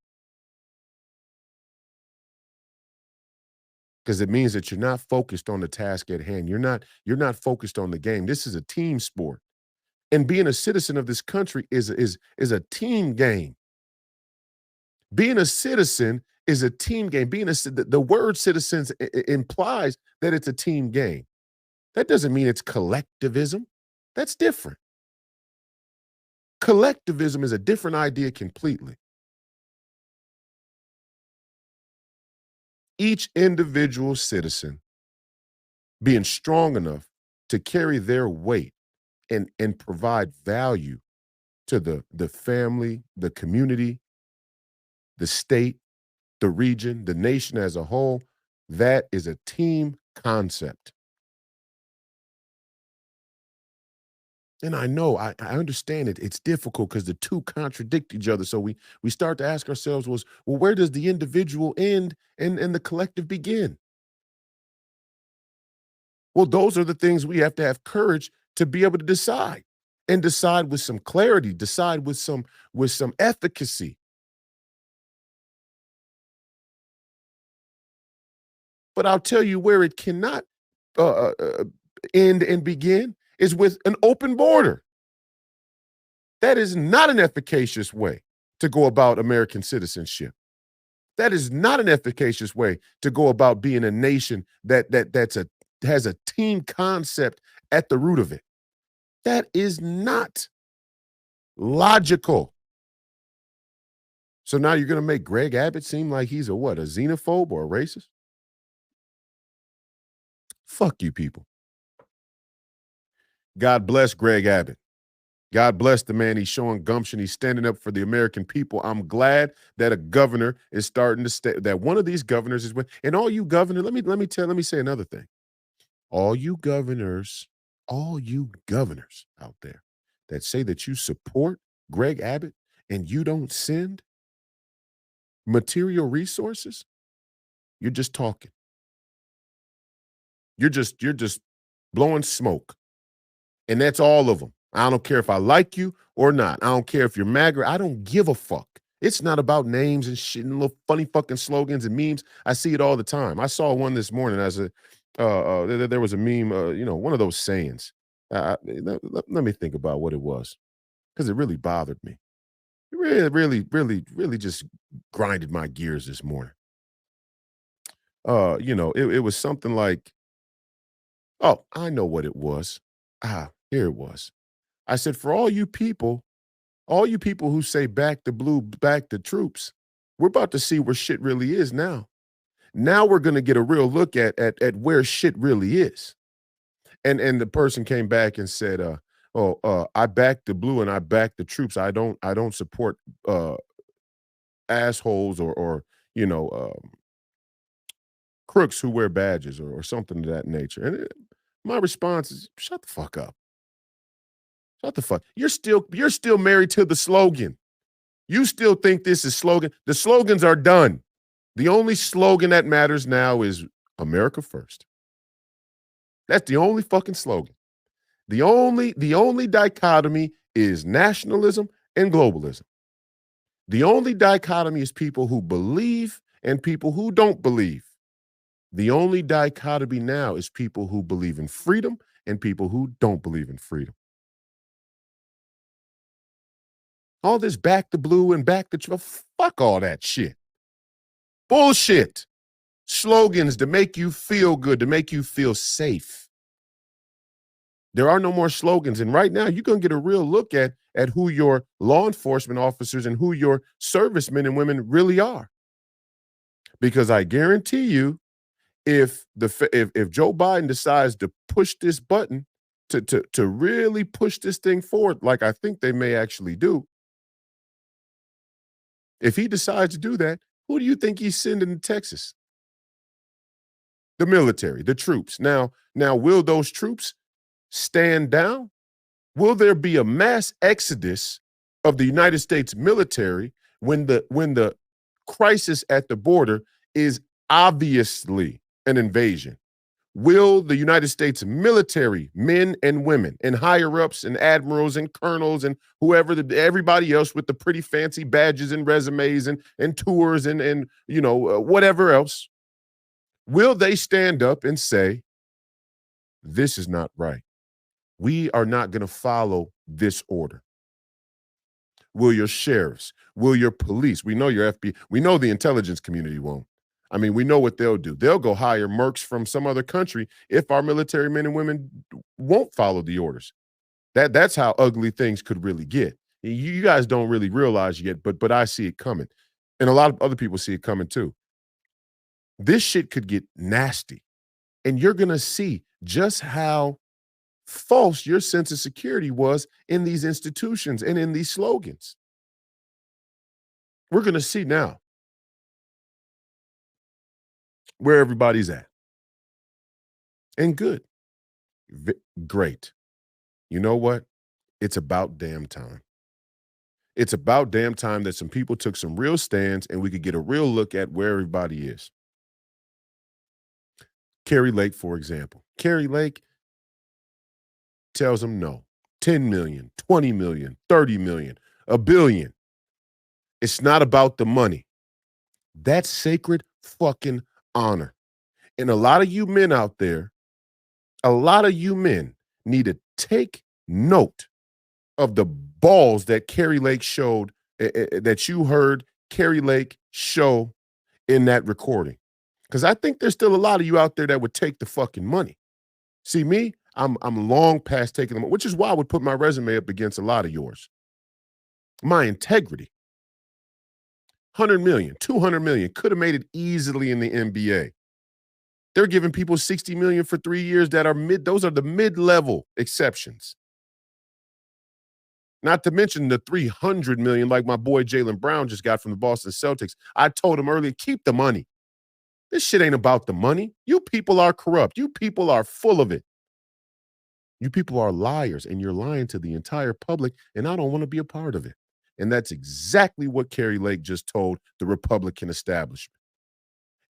Because it means that you're not focused on the task at hand. You're not focused on the game. This is a team sport. And being a citizen of this country is a team game. Being a citizen is a team game. The word citizens implies that it's a team game. That doesn't mean it's collectivism. That's different. Collectivism is a different idea completely. Each individual citizen being strong enough to carry their weight and provide value to the family, the community, the state, the region, the nation as a whole, that is a team concept. And I know, I understand it. It's difficult because the two contradict each other. So we start to ask ourselves, well, where does the individual end and the collective begin? Well, those are the things we have to have courage to be able to decide and decide with some clarity, decide with some efficacy. But I'll tell you where it cannot end and begin is with an open border. That is not an efficacious way to go about American citizenship. That is not an efficacious way to go about being a nation that's has a team concept at the root of it. That is not logical. So now you're going to make Greg Abbott seem like he's a xenophobe or a racist? Fuck you people. God bless Greg Abbott. God bless the man. He's showing gumption. He's standing up for the American people. I'm glad that a governor is starting to that one of these governors is with. And all you governors, let me say another thing. All you governors out there that say that you support Greg Abbott and you don't send material resources, you're just talking. You're just blowing smoke. And that's all of them. I don't care if I like you or not. I don't care if you're mad. I don't give a fuck. It's not about names and shit and little funny fucking slogans and memes. I see it all the time. I saw one this morning as there was a meme, one of those sayings. Let me think about what it was because it really bothered me. It really, really, really, really just grinded my gears this morning. It was something like, oh, I know what it was. Here it was. I said, for all you people who say back the blue, back the troops, we're about to see where shit really is now. Now we're going to get a real look at where shit really is. And the person came back and said, I back the blue and I back the troops. I don't support assholes or crooks who wear badges or something of that nature. And my response is, shut the fuck up. Shut the fuck. You're still married to the slogan. You still think this is slogan. The slogans are done. The only slogan that matters now is America first. That's the only fucking slogan. The only dichotomy is nationalism and globalism. The only dichotomy is people who believe and people who don't believe. The only dichotomy now is people who believe in freedom and people who don't believe in freedom. All this back the blue and back the fuck all that shit. Bullshit. Slogans to make you feel good, to make you feel safe. There are no more slogans. And right now, you're going to get a real look at who your law enforcement officers and who your servicemen and women really are. Because I guarantee you, if Joe Biden decides to push this button to really push this thing forward, like I think they may actually do, if he decides to do that, who do you think he's sending to Texas? The military, the troops. Now, will those troops stand down? Will there be a mass exodus of the United States military when the crisis at the border is obviously an invasion? Will the United States military, men and women, and higher-ups and admirals and colonels and everybody else with the pretty fancy badges and resumes and tours and whatever else, will they stand up and say, this is not right? We are not going to follow this order. Will your sheriffs, will your police, we know your FBI, we know the intelligence community won't. I mean, we know what they'll do. They'll go hire mercs from some other country if our military men and women won't follow the orders. That's how ugly things could really get. You guys don't really realize yet, but I see it coming. And a lot of other people see it coming too. This shit could get nasty. And you're going to see just how false your sense of security was in these institutions and in these slogans. We're going to see now where everybody's at. And good. Great. You know what? It's about damn time. It's about damn time that some people took some real stands and we could get a real look at where everybody is. Kari Lake, for example. Kari Lake tells them no. 10 million, 20 million, 30 million, $1 billion. It's not about the money. That's sacred fucking honor. And a lot of you men out there, a lot of you men need to take note of the balls that Kari Lake showed, that you heard Kari Lake show in that recording. Because I think there's still a lot of you out there that would take the fucking money. See me, I'm long past taking them, which is why I would put my resume up against a lot of yours. My integrity. 100 million, 200 million, could have made it easily in the NBA. They're giving people 60 million for 3 years that are those are the mid-level exceptions. Not to mention the 300 million like my boy Jaylen Brown just got from the Boston Celtics. I told him earlier, keep the money. This shit ain't about the money. You people are corrupt. You people are full of it. You people are liars, and you're lying to the entire public, and I don't want to be a part of it. And that's exactly what Kari Lake just told the Republican establishment.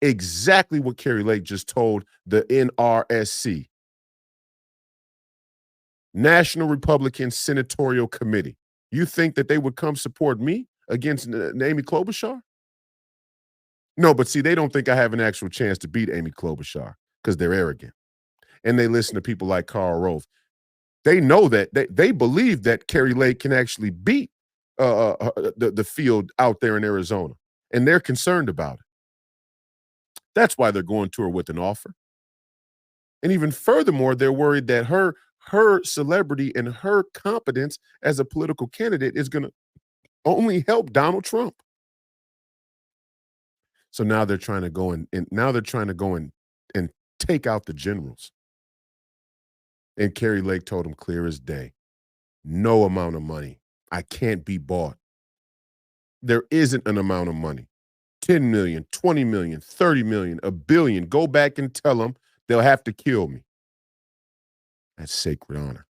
Exactly what Kari Lake just told the NRSC, National Republican Senatorial Committee. You think that they would come support me against Amy Klobuchar? No, but see, they don't think I have an actual chance to beat Amy Klobuchar because they're arrogant. And they listen to people like Karl Rove. They know that they believe that Kari Lake can actually beat the field out there in Arizona, and they're concerned about it. That's why they're going to her with an offer. And even furthermore, they're worried that her celebrity and her competence as a political candidate is going to only help Donald Trump. So now they're trying to go and take out the generals. And Kari Lake told him clear as day, no amount of money. I can't be bought. There isn't an amount of money. 10 million, 20 million, 30 million, a billion. Go back and tell them they'll have to kill me. That's sacred honor.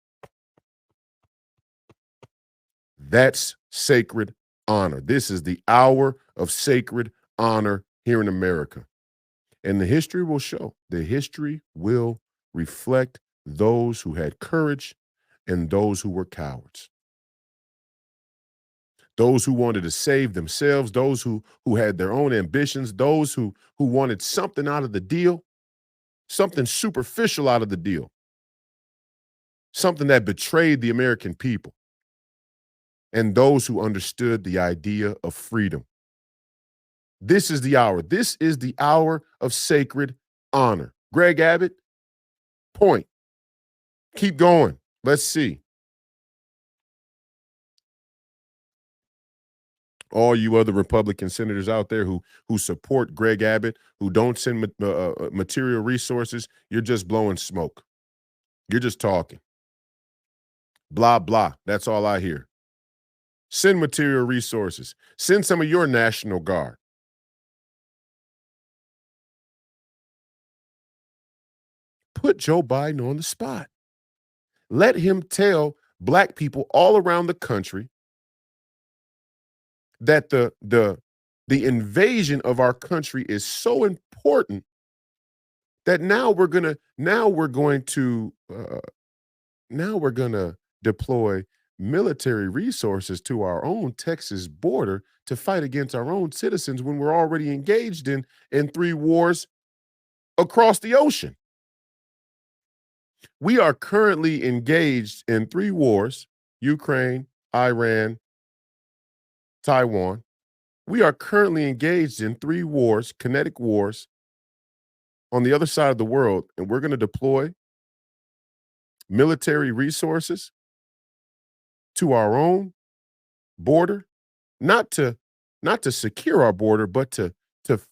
That's sacred honor. This is the hour of sacred honor here in America. And the history will show. The history will reflect those who had courage and those who were cowards. Those who wanted to save themselves, those who had their own ambitions, those who wanted something out of the deal, something superficial out of the deal, something that betrayed the American people, and those who understood the idea of freedom. This is the hour. This is the hour of sacred honor. Greg Abbott, point. Keep going. Let's see. All you other Republican senators out there who support Greg Abbott, who don't send material resources, you're just blowing smoke. You're just talking. Blah, blah. That's all I hear. Send material resources. Send some of your National Guard. Put Joe Biden on the spot. Let him tell Black people all around the country that the invasion of our country is so important that now we're going to deploy military resources to our own Texas border to fight against our own citizens when we're already engaged in 3 wars across the ocean. We are currently engaged in 3 wars: Ukraine, Iran, Taiwan. We are currently engaged in 3 wars, kinetic wars, on the other side of the world, and we're going to deploy military resources to our own border, not to secure our border, but to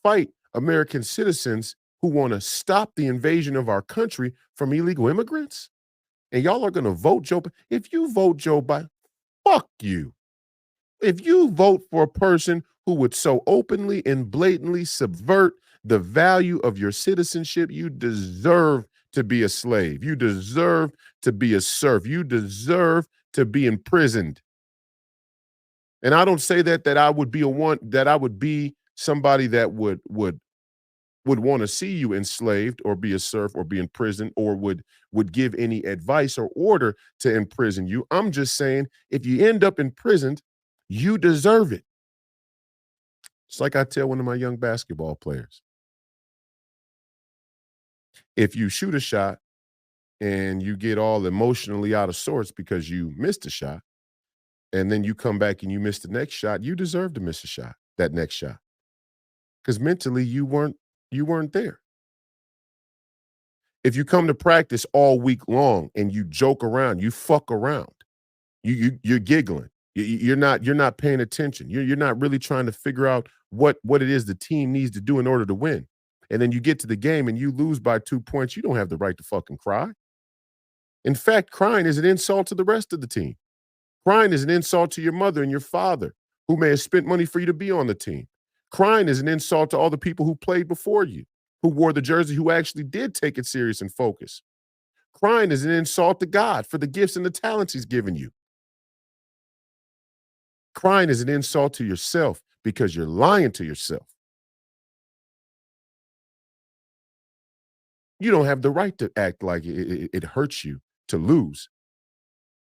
fight American citizens who want to stop the invasion of our country from illegal immigrants. And y'all are going to vote Joe Biden. If you vote Joe Biden, fuck you. If you vote for a person who would so openly and blatantly subvert the value of your citizenship, you deserve to be a slave. You deserve to be a serf. You deserve to be imprisoned. And I don't say that I would be somebody that would want to see you enslaved or be a serf or be in prison or would give any advice or order to imprison you. I'm just saying, if you end up imprisoned, you deserve it. It's like I tell one of my young basketball players. If you shoot a shot and you get all emotionally out of sorts because you missed a shot, and then you come back and you miss the next shot, you deserve to miss a shot, that next shot. Because mentally you weren't there. If you come to practice all week long and you joke around, you fuck around, you're giggling, you're not paying attention, you're not really trying to figure out what it is the team needs to do in order to win. And then you get to the game and you lose by 2 points, you don't have the right to fucking cry. In fact, crying is an insult to the rest of the team. Crying is an insult to your mother and your father who may have spent money for you to be on the team. Crying is an insult to all the people who played before you, who wore the jersey, who actually did take it serious and focus. Crying is an insult to God for the gifts and the talents he's given you. Crying is an insult to yourself because you're lying to yourself. You don't have the right to act like it hurts you to lose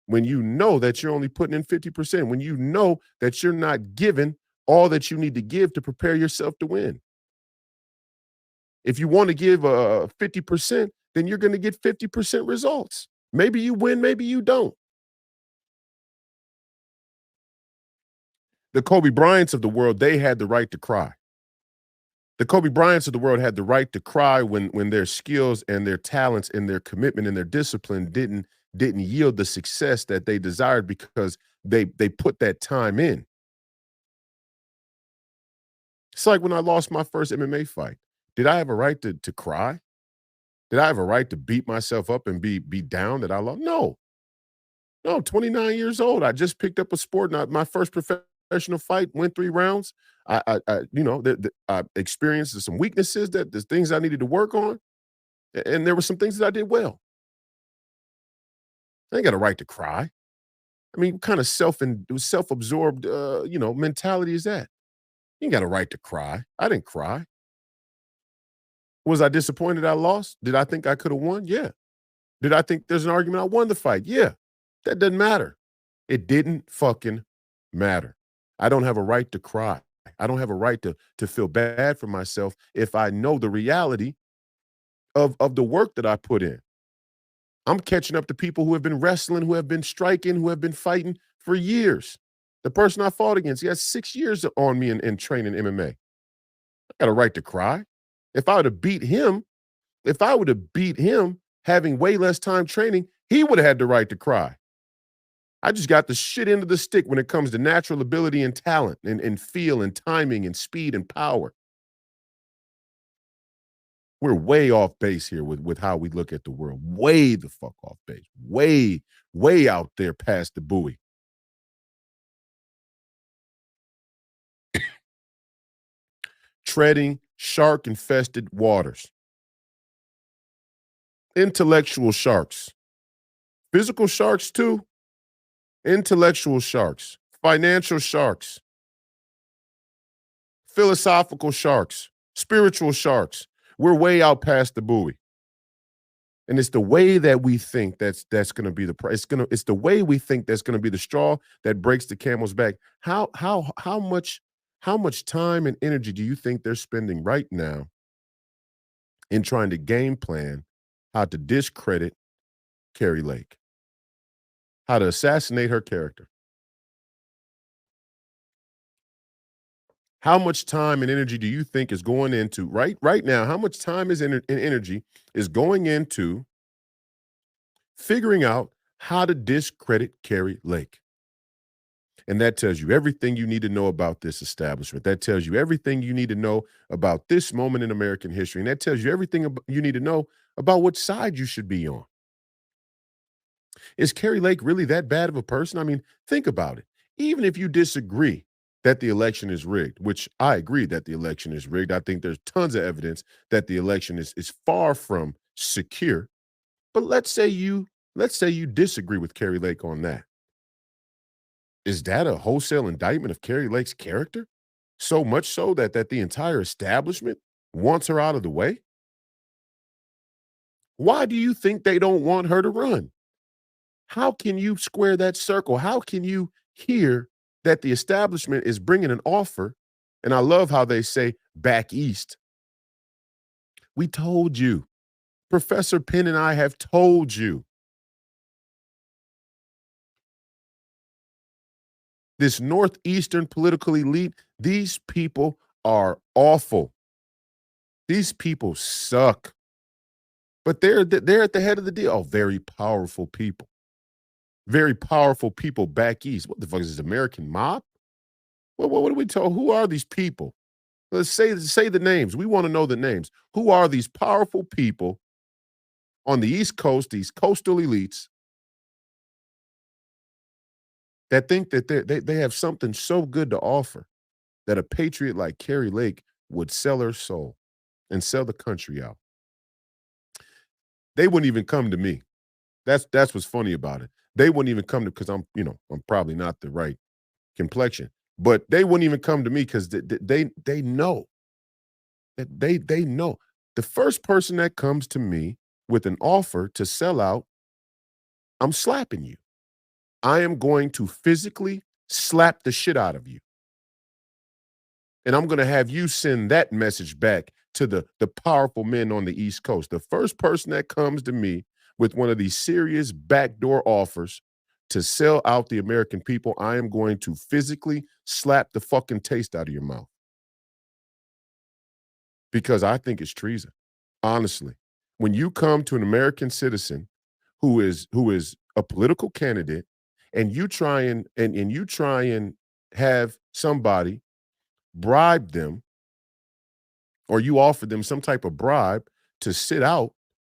when you know that you're only putting in 50%, when you know that you're not giving all that you need to give to prepare yourself to win. If you want to give 50%, then you're going to get 50% results. Maybe you win, maybe you don't. The Kobe Bryants of the world, they had the right to cry. The Kobe Bryants of the world had the right to cry when their skills and their talents and their commitment and their discipline didn't yield the success that they desired because they put that time in. It's like when I lost my first MMA fight. Did I have a right to cry? Did I have a right to beat myself up and be down that I lost? No. No, 29 years old. I just picked up a sport. And my first professional fight went 3 rounds. I experienced some weaknesses that there's things I needed to work on, and there were some things that I did well. I ain't got a right to cry. I mean, what kind of self-absorbed mentality is that? You ain't got a right to cry. I didn't cry. Was I disappointed I lost? Did I think I could have won? Yeah. Did I think there's an argument I won the fight? Yeah. That doesn't matter. It didn't fucking matter. I don't have a right to cry. I don't have a right to feel bad for myself if I know the reality of the work that I put in. I'm catching up to people who have been wrestling, who have been striking, who have been fighting for years. The person I fought against, he has 6 years on me in training MMA. I got a right to cry. If I would have beat him, if I would have beat him having way less time training, he would have had the right to cry. I just got the shit end of the stick when it comes to natural ability and talent and feel and timing and speed and power. We're way off base here with how we look at the world. Way the fuck off base. Way, way out there past the buoy. Treading shark-infested waters. Intellectual sharks. Physical sharks too. Intellectual sharks. Financial sharks. Philosophical sharks. Spiritual sharks. We're way out past the buoy. And it's the way that we think that's going to be it's the way we think that's going to be the straw that breaks the camel's back. How much time and energy do you think they're spending right now in trying to game plan how to discredit Kari Lake, how to assassinate her character? How much time and energy do you think is going into right now? How much time and energy is going into figuring out how to discredit Kari Lake? And that tells you everything you need to know about this establishment. That tells you everything you need to know about this moment in American history. And that tells you everything you need to know about what side you should be on. Is Kari Lake really that bad of a person? I mean, think about it. Even if you disagree that the election is rigged, which I agree that the election is rigged, I think there's tons of evidence that the election is far from secure. But let's say you disagree with Kari Lake on that. Is that a wholesale indictment of Kari Lake's character? So much so that the entire establishment wants her out of the way? Why do you think they don't want her to run? How can you square that circle? How can you hear that the establishment is bringing an offer? And I love how they say back east. We told you. Professor Penn and I have told you. This Northeastern political elite, these people are awful. These people suck. But they're at the head of the deal. Oh, very powerful people. Very powerful people back east. What the fuck is this, American mob? What do we tell? Who are these people? Let's say the names. We want to know the names. Who are these powerful people on the East Coast, these coastal elites that think that they have something so good to offer that a patriot like Kari Lake would sell her soul and sell the country out. They wouldn't even come to me. That's what's funny about it. They wouldn't even come to because I'm probably not the right complexion, but they wouldn't even come to me because they know that they know the first person that comes to me with an offer to sell out, I'm slapping you. I am going to physically slap the shit out of you. And I'm going to have you send that message back to the powerful men on the East Coast. The first person that comes to me with one of these serious backdoor offers to sell out the American people, I am going to physically slap the fucking taste out of your mouth because I think it's treason. Honestly, when you come to an American citizen who is a political candidate and you try and you try and have somebody bribe them or you offer them some type of bribe to sit out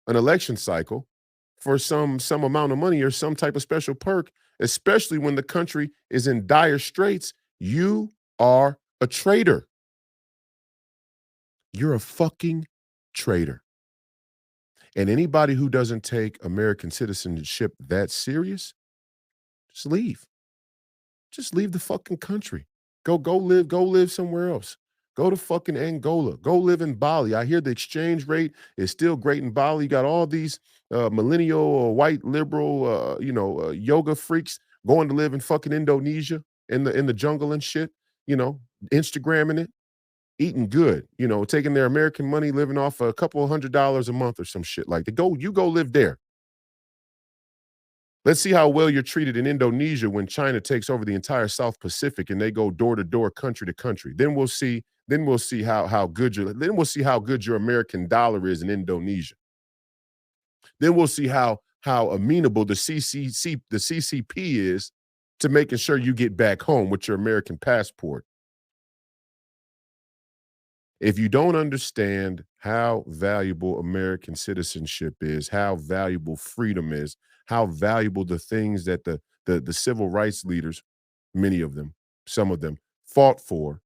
an election cycle for some amount of money or some type of special perk, especially when the country is in dire straits, you are a traitor. You're a fucking traitor. And anybody who doesn't take American citizenship that serious, just leave. Just leave the fucking country. Go live somewhere else. Go to fucking Angola. Go live in Bali. I hear the exchange rate is still great in Bali. You got all these millennial or white liberal yoga freaks going to live in fucking Indonesia in the jungle and shit, Instagramming it, eating good, taking their American money, living off a couple of $100 a month or some shit like that. You go live there. Let's see how well you're treated in Indonesia when China takes over the entire South Pacific and they go door to door, country to country. Then we'll see. Then we'll see how good your American dollar is in Indonesia. Then we'll see how amenable the CCP is to making sure you get back home with your American passport. If you don't understand how valuable American citizenship is, how valuable freedom is, how valuable the things that the civil rights leaders, many of them, some of them, fought for,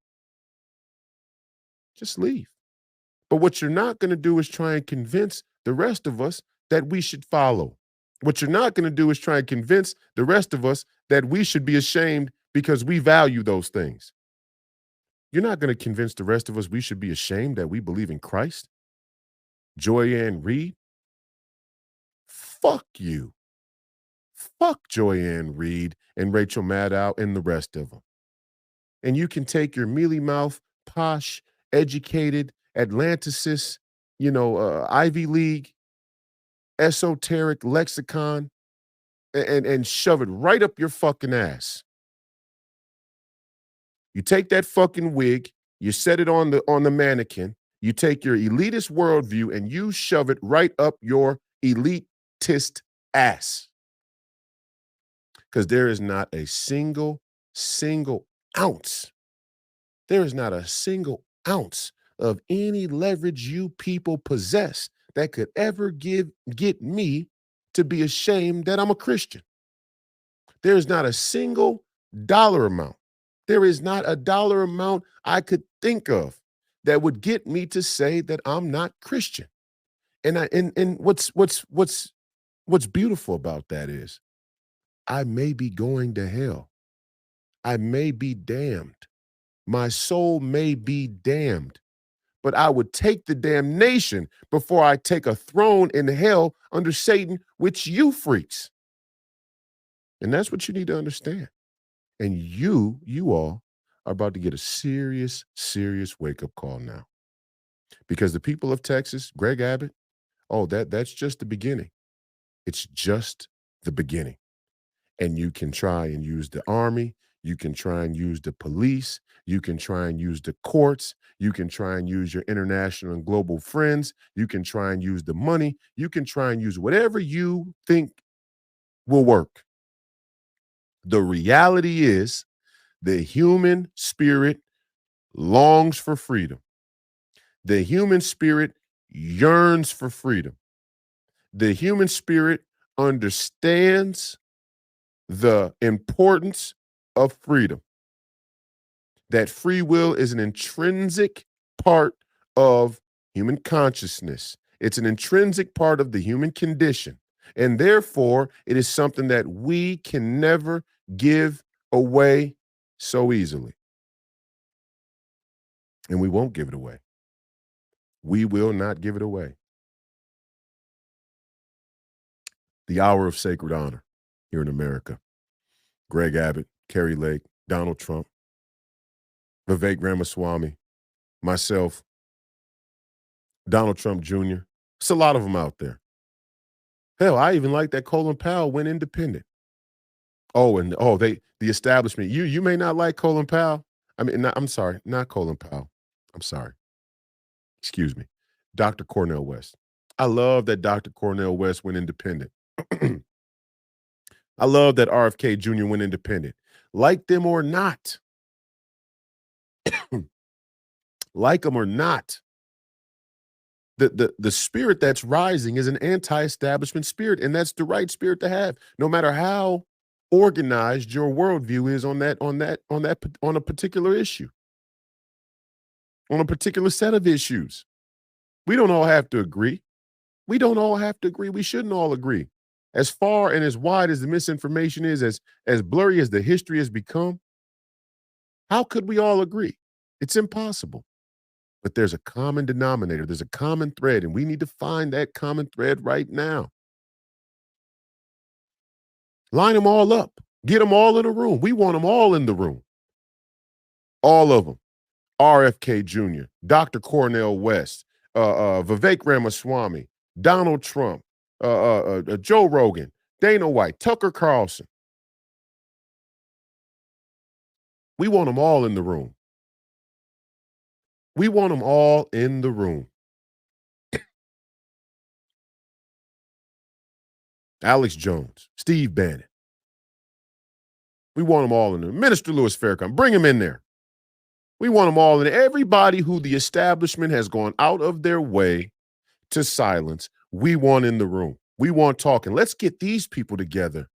just leave. But what you're not going to do is try and convince the rest of us that we should follow. What you're not going to do is try and convince the rest of us that we should be ashamed because we value those things. You're not going to convince the rest of us we should be ashamed that we believe in Christ. Joy Ann Reid, fuck you. Fuck Joy Ann Reid and Rachel Maddow and the rest of them. And you can take your mealy mouth, posh, educated, Atlanticist, Ivy League, esoteric lexicon, and shove it right up your fucking ass. You take that fucking wig, you set it on the mannequin, you take your elitist worldview and you shove it right up your elitist ass. Because there is not a single ounce. There is not a single ounce of any leverage you people possess that could ever get me to be ashamed that I'm a Christian. There is not a single dollar amount. There is not a dollar amount I could think of that would get me to say that I'm not Christian. And what's beautiful about that is I may be going to hell. I may be damned. My soul may be damned. But I would take the damnation before I take a throne in hell under Satan, which you freaks. And that's what you need to understand. And you all are about to get a serious wake-up call now. Because the people of Texas, Greg Abbott, that's just the beginning. It's just the beginning. And you can try and use the army, you can try and use the police, you can try and use the courts, you can try and use your international and global friends, you can try and use the money, you can try and use whatever you think will work. The reality is the human spirit longs for freedom. The human spirit yearns for freedom. The human spirit understands the importance of freedom, that free will is an intrinsic part of human consciousness. It's an intrinsic part of the human condition. And therefore, it is something that we can never give away so easily. And we won't give it away. We will not give it away. The hour of sacred honor here in America. Greg Abbott, Kari Lake, Donald Trump, Vivek Ramaswamy, myself, Donald Trump Jr. It's a lot of them out there. Hell, I even like that Colin Powell went independent. Oh, and the establishment. You may not like Colin Powell. I mean, I'm sorry, not Colin Powell. I'm sorry. Excuse me. Dr. Cornel West. I love that Dr. Cornel West went independent. I love that RFK Jr. went independent. Like them or not, like them or not, the spirit that's rising is an anti-establishment spirit, and that's the right spirit to have, no matter how organized your worldview is on a particular issue, on a particular set of issues. We don't all have to agree. We don't all have to agree. We shouldn't all agree. As far and as wide as the misinformation is, as blurry as the history has become, how could we all agree? It's impossible. But there's a common denominator. There's a common thread, and we need to find that common thread right now. Line them all up. Get them all in a room. We want them all in the room. All of them. RFK Jr., Dr. Cornel West, Vivek Ramaswamy, Donald Trump, Joe Rogan, Dana White, Tucker Carlson. We want them all in the room. We want them all in the room. Alex Jones, Steve Bannon. We want them all in there. Minister Louis Farrakhan, bring him in there. We want them all in there. Everybody who the establishment has gone out of their way to silence, we want in the room. We want talking. Let's get these people together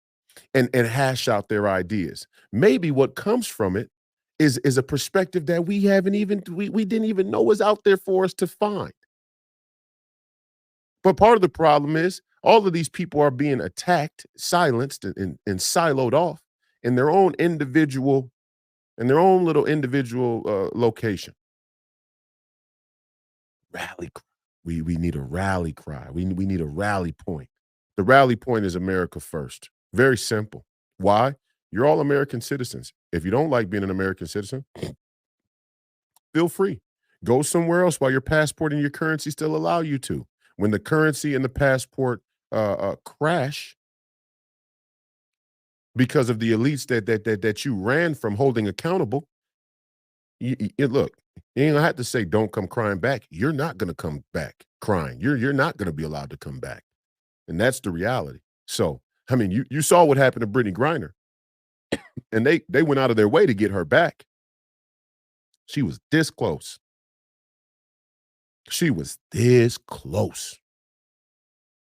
and hash out their ideas. Maybe what comes from it is a perspective that we didn't even know was out there for us to find. But part of the problem is all of these people are being attacked, silenced, and siloed off in their own individual, in their own little individual location. Rally cry. We need a rally cry. We need a rally point. The rally point is America first. Very simple. Why? You're all American citizens. If you don't like being an American citizen, feel free. Go somewhere else while your passport and your currency still allow you to. When the currency and the passport crash because of the elites that you ran from holding accountable, look, you ain't gonna have to say don't come crying back. You're not gonna come back crying. You're not gonna be allowed to come back. And that's the reality. So, I mean, you saw what happened to Brittany Griner. And they went out of their way to get her back. She was this close. She was this close.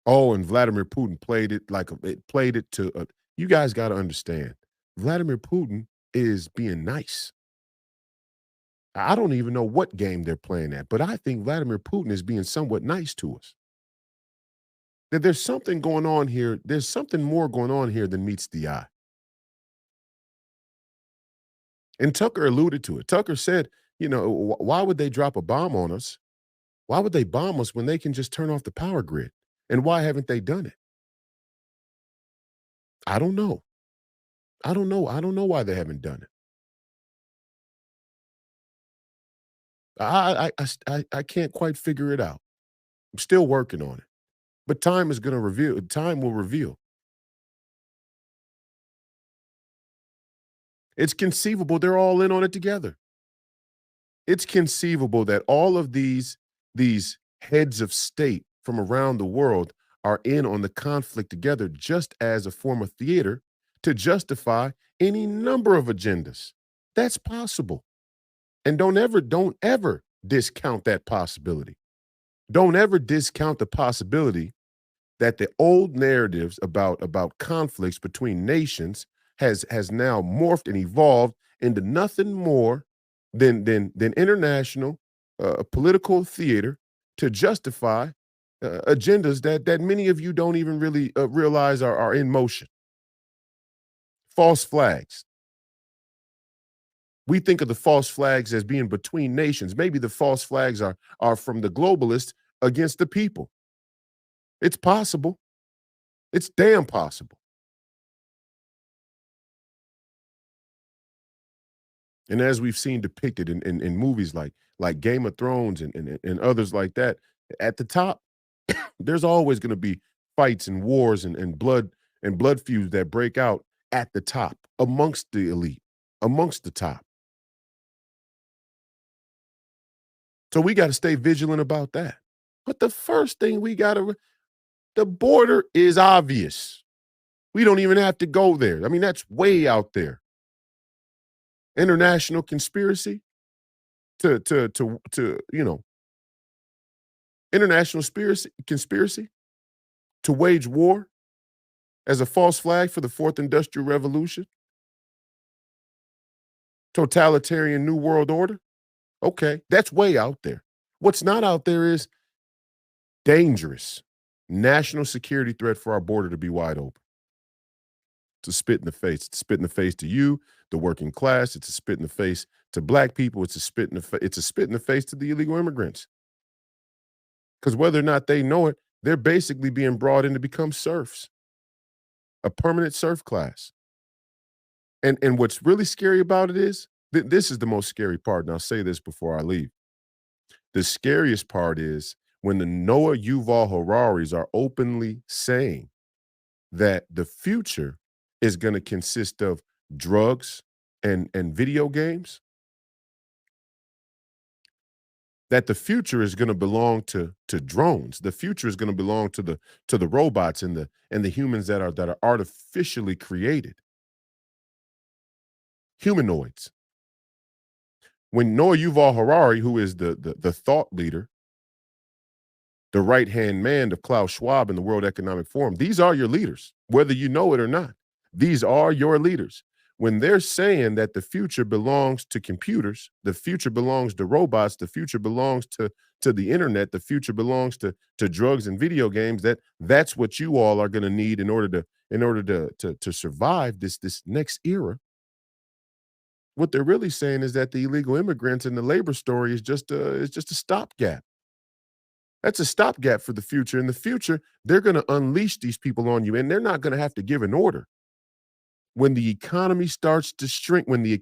Oh, and Vladimir Putin played it to you guys got to understand. Vladimir Putin is being nice. I don't even know what game they're playing at, but I think Vladimir Putin is being somewhat nice to us. That there's something going on here. There's something more going on here than meets the eye. And Tucker alluded to it. Tucker said, why would they drop a bomb on us? Why would they bomb us when they can just turn off the power grid? And why haven't they done it? I don't know. I don't know. I don't know why they haven't done it. I can't quite figure it out. I'm still working on it. But time is going to reveal. Time will reveal. It's conceivable they're all in on it together. It's conceivable that all of these heads of state from around the world are in on the conflict together just as a form of theater to justify any number of agendas. That's possible. And don't ever discount that possibility. Don't ever discount the possibility that the old narratives about conflicts between nations has now morphed and evolved into nothing more than international political theater to justify agendas that many of you don't even really realize are in motion. False flags. We think of the false flags as being between nations. Maybe the false flags are from the globalists against the people. It's possible. It's damn possible. And as we've seen depicted in movies like Game of Thrones and others like that, at the top, there's always going to be fights and wars and blood feuds that break out at the top, amongst the elite, amongst the top. So we got to stay vigilant about that. But the first thing we got to, the border is obvious. We don't even have to go there. I mean, that's way out there. International conspiracy to international conspiracy to wage war as a false flag for the fourth industrial revolution, totalitarian new world order. Okay, that's way out there. What's not out there is dangerous national security threat for our border to be wide open. It's a spit in the face. It's a spit in the face to you, the working class. It's a spit in the face to black people. It's a spit in the face to the illegal immigrants. Because whether or not they know it, they're basically being brought in to become serfs, a permanent serf class. And what's really scary about it is, this is the most scary part, and I'll say this before I leave. The scariest part is when the Noah Yuval Hararis are openly saying that the future is going to consist of drugs and video games, that the future is going to belong to drones. The future is going to belong to the robots and the humans that are artificially created. Humanoids. When Noah Yuval Harari, who is the thought leader, the right-hand man of Klaus Schwab in the World Economic Forum, these are your leaders, whether you know it or not. These are your leaders. When they're saying that the future belongs to computers, the future belongs to robots, the future belongs to the internet, the future belongs to drugs and video games, that's what you all are going to need in order to survive this next era. What they're really saying is that the illegal immigrants and the labor story is just a stopgap. That's a stopgap for the future. In the future, they're going to unleash these people on you, and they're not going to have to give an order. When the economy starts to shrink, when the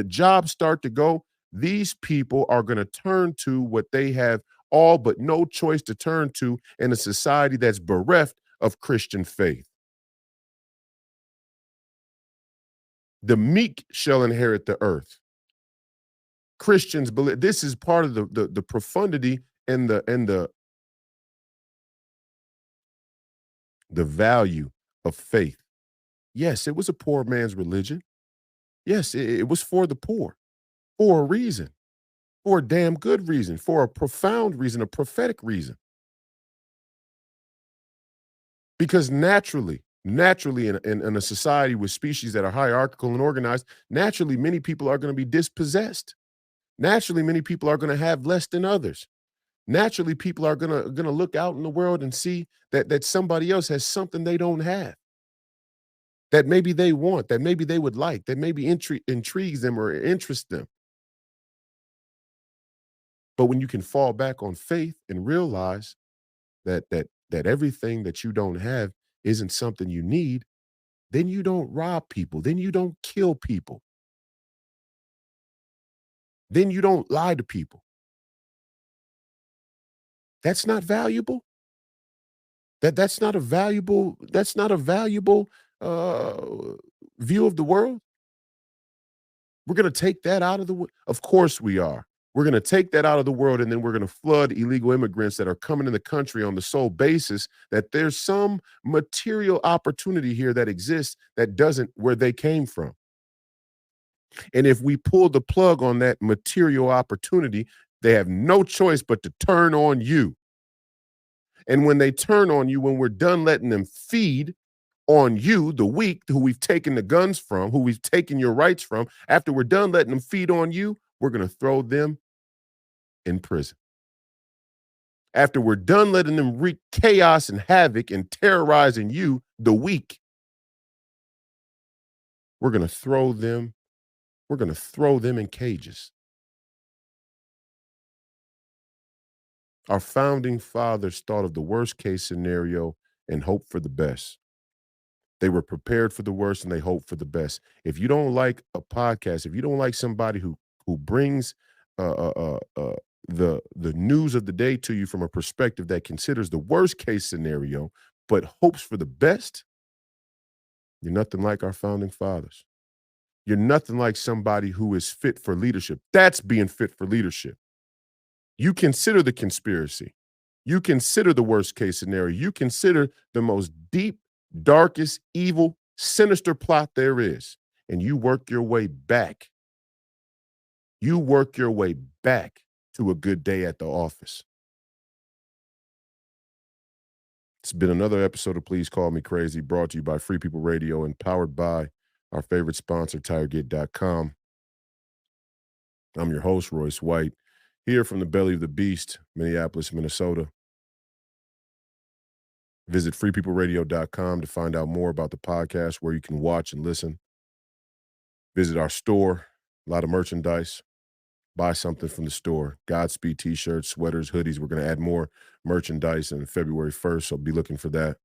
jobs start to go, these people are going to turn to what they have all but no choice to turn to in a society that's bereft of Christian faith. The meek shall inherit the earth. Christians believe this is part of the profundity and the value of faith. Yes, it was a poor man's religion. Yes, it was for the poor, for a reason, for a damn good reason, for a profound reason, a prophetic reason. Because naturally in a society with species that are hierarchical and organized, naturally many people are going to be dispossessed. Naturally, many people are going to have less than others. Naturally, people are going to look out in the world and see that somebody else has something they don't have, that maybe they want, that maybe they would like, that maybe intrigues them or interests them. But when you can fall back on faith and realize that everything that you don't have isn't something you need, then you don't rob people, then you don't kill people, then you don't lie to people. That's not valuable. That's not a valuable uh, view of the world. We're going to take that out of the world. Of course we are. We're going to take that out of the world, and then we're going to flood illegal immigrants that are coming in the country on the sole basis that there's some material opportunity here that exists that doesn't where they came from. And if we pull the plug on that material opportunity, they have no choice but to turn on you. And when they turn on you, when we're done letting them feed on you, the weak, who we've taken the guns from, who we've taken your rights from. After we're done letting them feed on you, we're going to throw them in prison. After we're done letting them wreak chaos and havoc and terrorizing you, the weak, we're going to throw them, we're going to throw them in cages. Our founding fathers thought of the worst case scenario and hoped for the best. They were prepared for the worst and they hoped for the best. If you don't like a podcast, if you don't like somebody who brings uh, uh, uh, uh, the news of the day to you from a perspective that considers the worst case scenario but hopes for the best, you're nothing like our founding fathers. You're nothing like somebody who is fit for leadership. That's being fit for leadership. You consider the conspiracy. You consider the worst case scenario. You consider the most deep, darkest, evil, sinister plot there is. And you work your way back. You work your way back to a good day at the office. It's been another episode of Please Call Me Crazy, brought to you by Free People Radio and powered by our favorite sponsor, TireGate.com. I'm your host, Royce White, here from the belly of the beast, Minneapolis, Minnesota. Visit freepeopleradio.com to find out more about the podcast, where you can watch and listen. Visit our store, a lot of merchandise. Buy something from the store. Godspeed t-shirts, sweaters, hoodies. We're going to add more merchandise on February 1st, so be looking for that.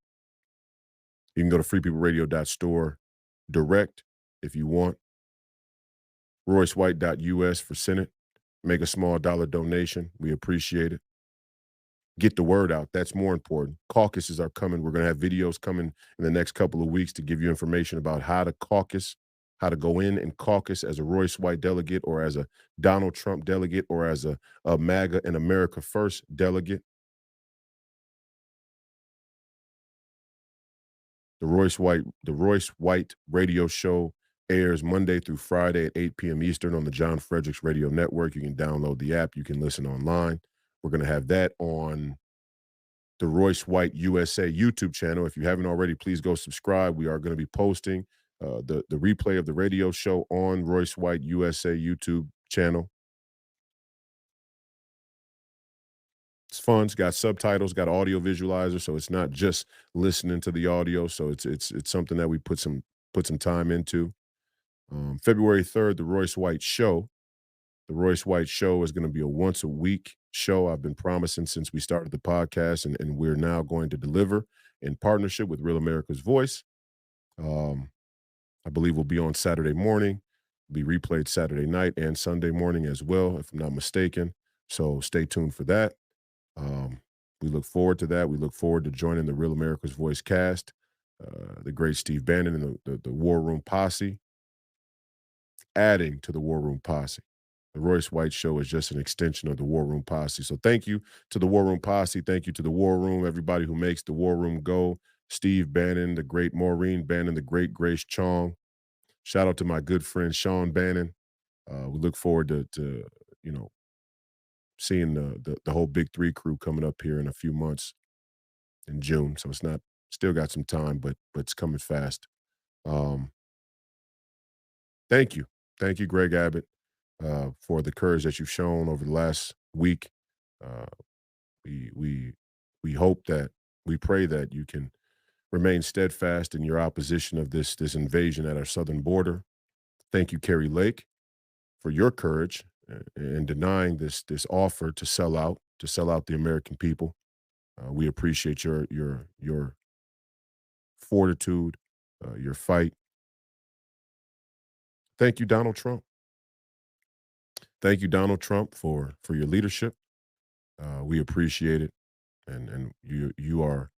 You can go to freepeopleradio.store direct if you want. RoyceWhite.us for Senate. Make a small dollar donation. We appreciate it. Get the word out. That's more important. Caucuses are coming. We're going to have videos coming in the next couple of weeks to give you information about how to caucus, how to go in and caucus as a Royce White delegate or as a Donald Trump delegate or as a MAGA and America First delegate. The Royce White radio show airs Monday through Friday at 8 p.m. Eastern on the John Fredericks Radio Network. You can download the app. You can listen online. We're going to have that on the Royce White USA YouTube channel. If you haven't already, please go subscribe. We are going to be posting the replay of the radio show on Royce White USA YouTube channel. It's fun. It's got subtitles, got audio visualizer, so it's not just listening to the audio. So it's something that we put some time into. February 3rd, the Royce White Show. The Royce White Show is going to be a once a week show. I've been promising since we started the podcast, and we're now going to deliver in partnership with Real America's Voice. I believe we'll be on Saturday morning, be replayed Saturday night and Sunday morning as well, if I'm not mistaken. So stay tuned for that. We look forward to that. We look forward to joining the Real America's Voice cast, the great Steve Bannon and the War Room Posse, adding to the War Room Posse. The Royce White Show is just an extension of the War Room Posse. So thank you to the War Room Posse. Thank you to the War Room, everybody who makes the War Room go. Steve Bannon, the great Maureen Bannon, the great Grace Chong. Shout out to my good friend Sean Bannon. We look forward to seeing the whole Big Three crew coming up here in a few months in June. So it's not, still got some time, but it's coming fast. Thank you. Thank you, Greg Abbott, for the courage that you've shown over the last week. Uh, we hope that, we pray that you can remain steadfast in your opposition of this invasion at our southern border. Thank you, Kari Lake, for your courage in denying this offer to sell out the American people. We appreciate your fortitude, your fight. Thank you, Donald Trump. Thank you, Donald Trump, for your leadership. We appreciate it, and you are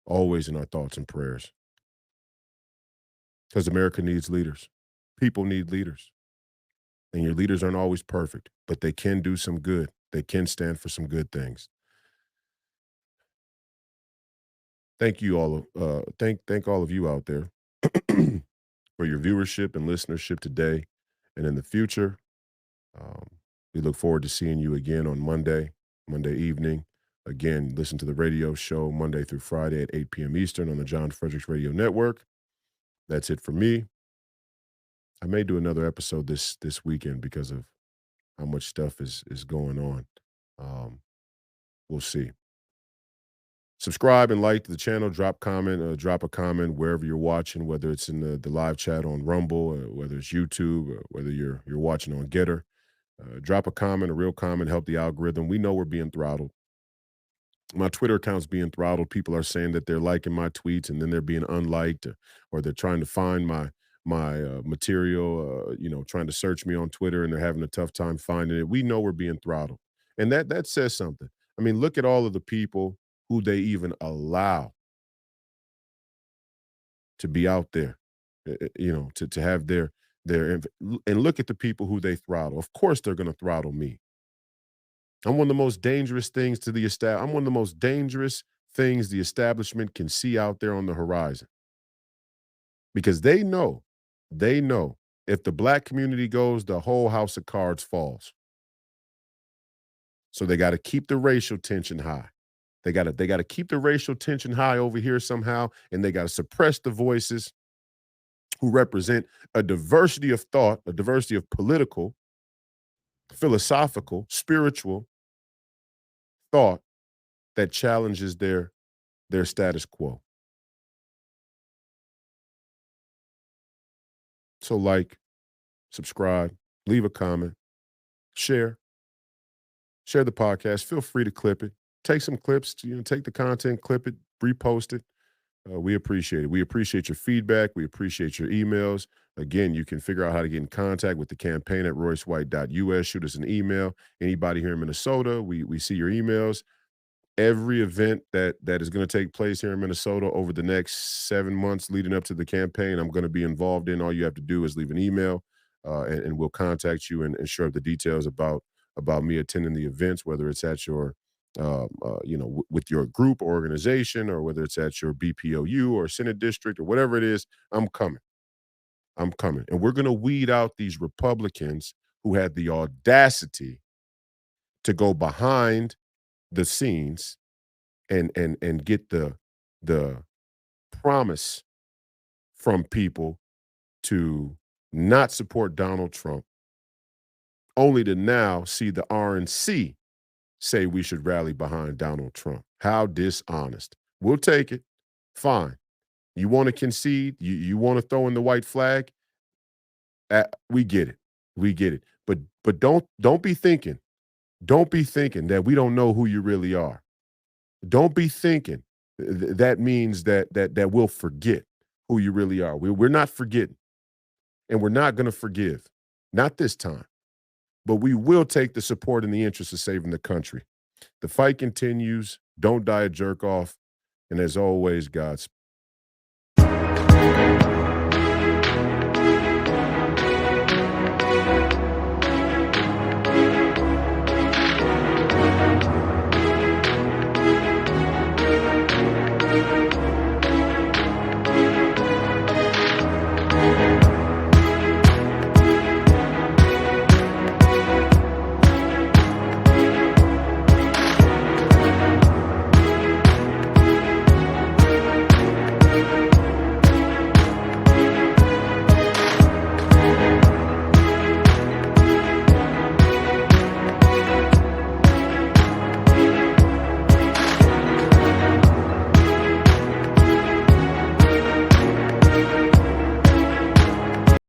always in our thoughts and prayers, because America needs leaders. People need leaders. And your leaders aren't always perfect, but they can do some good. They can stand for some good things. Thank you all. Thank all of you out there for your viewership and listenership today and in the future. We look forward to seeing you again on Monday evening Again, listen to the radio show Monday through Friday at 8 p.m. Eastern on the John Fredericks Radio Network. That's it for me. I may do another episode this weekend because of how much stuff is going on. Um, we'll see. Subscribe and like the channel. Drop a comment wherever you're watching, whether it's in the live chat on Rumble, whether it's YouTube, or whether you're watching on Getter. Drop a comment, a real comment, help the algorithm. We know we're being throttled. My Twitter account's being throttled. People are saying that they're liking my tweets and then they're being unliked, or they're trying to find my material, trying to search me on Twitter and they're having a tough time finding it. We know we're being throttled. And that says something. I mean, look at all of the people who they even allow to be out there, to have and look at the people who they throttle. Of course, they're going to throttle me. I'm one of the most dangerous things I'm one of the most dangerous things the establishment can see out there on the horizon. Because they know if the black community goes, the whole house of cards falls. So they got to keep the racial tension high. They got to keep the racial tension high over here somehow, and they got to suppress the voices who represent a diversity of thought, a diversity of political, philosophical, spiritual thought that challenges their status quo. So like, subscribe, leave a comment, share the podcast. Feel free to clip it. Take some clips, take the content, clip it, repost it. We appreciate it. We appreciate your feedback. We appreciate your emails. Again, you can figure out how to get in contact with the campaign at roycewhite.us. Shoot us an email. Anybody here in Minnesota, we see your emails. Every event that is going to take place here in Minnesota over the next 7 months leading up to the campaign, I'm going to be involved in. All you have to do is leave an email, and we'll contact you and share the details about me attending the events, whether it's at your with your group or organization, or whether it's at your BPOU or Senate district or whatever it is. I'm coming. And we're going to weed out these Republicans who had the audacity to go behind the scenes and get the promise from people to not support Donald Trump, only to now see the RNC say we should rally behind Donald Trump. How dishonest. We'll take it. Fine. You want to concede? You want to throw in the white flag? We get it. We get it. But don't be thinking. Don't be thinking that we don't know who you really are. Don't be thinking that means that we'll forget who you really are. We're not forgetting, and we're not going to forgive. Not this time. But we will take the support in the interest of saving the country. The fight continues. Don't die a jerk off. And as always, Godspeed.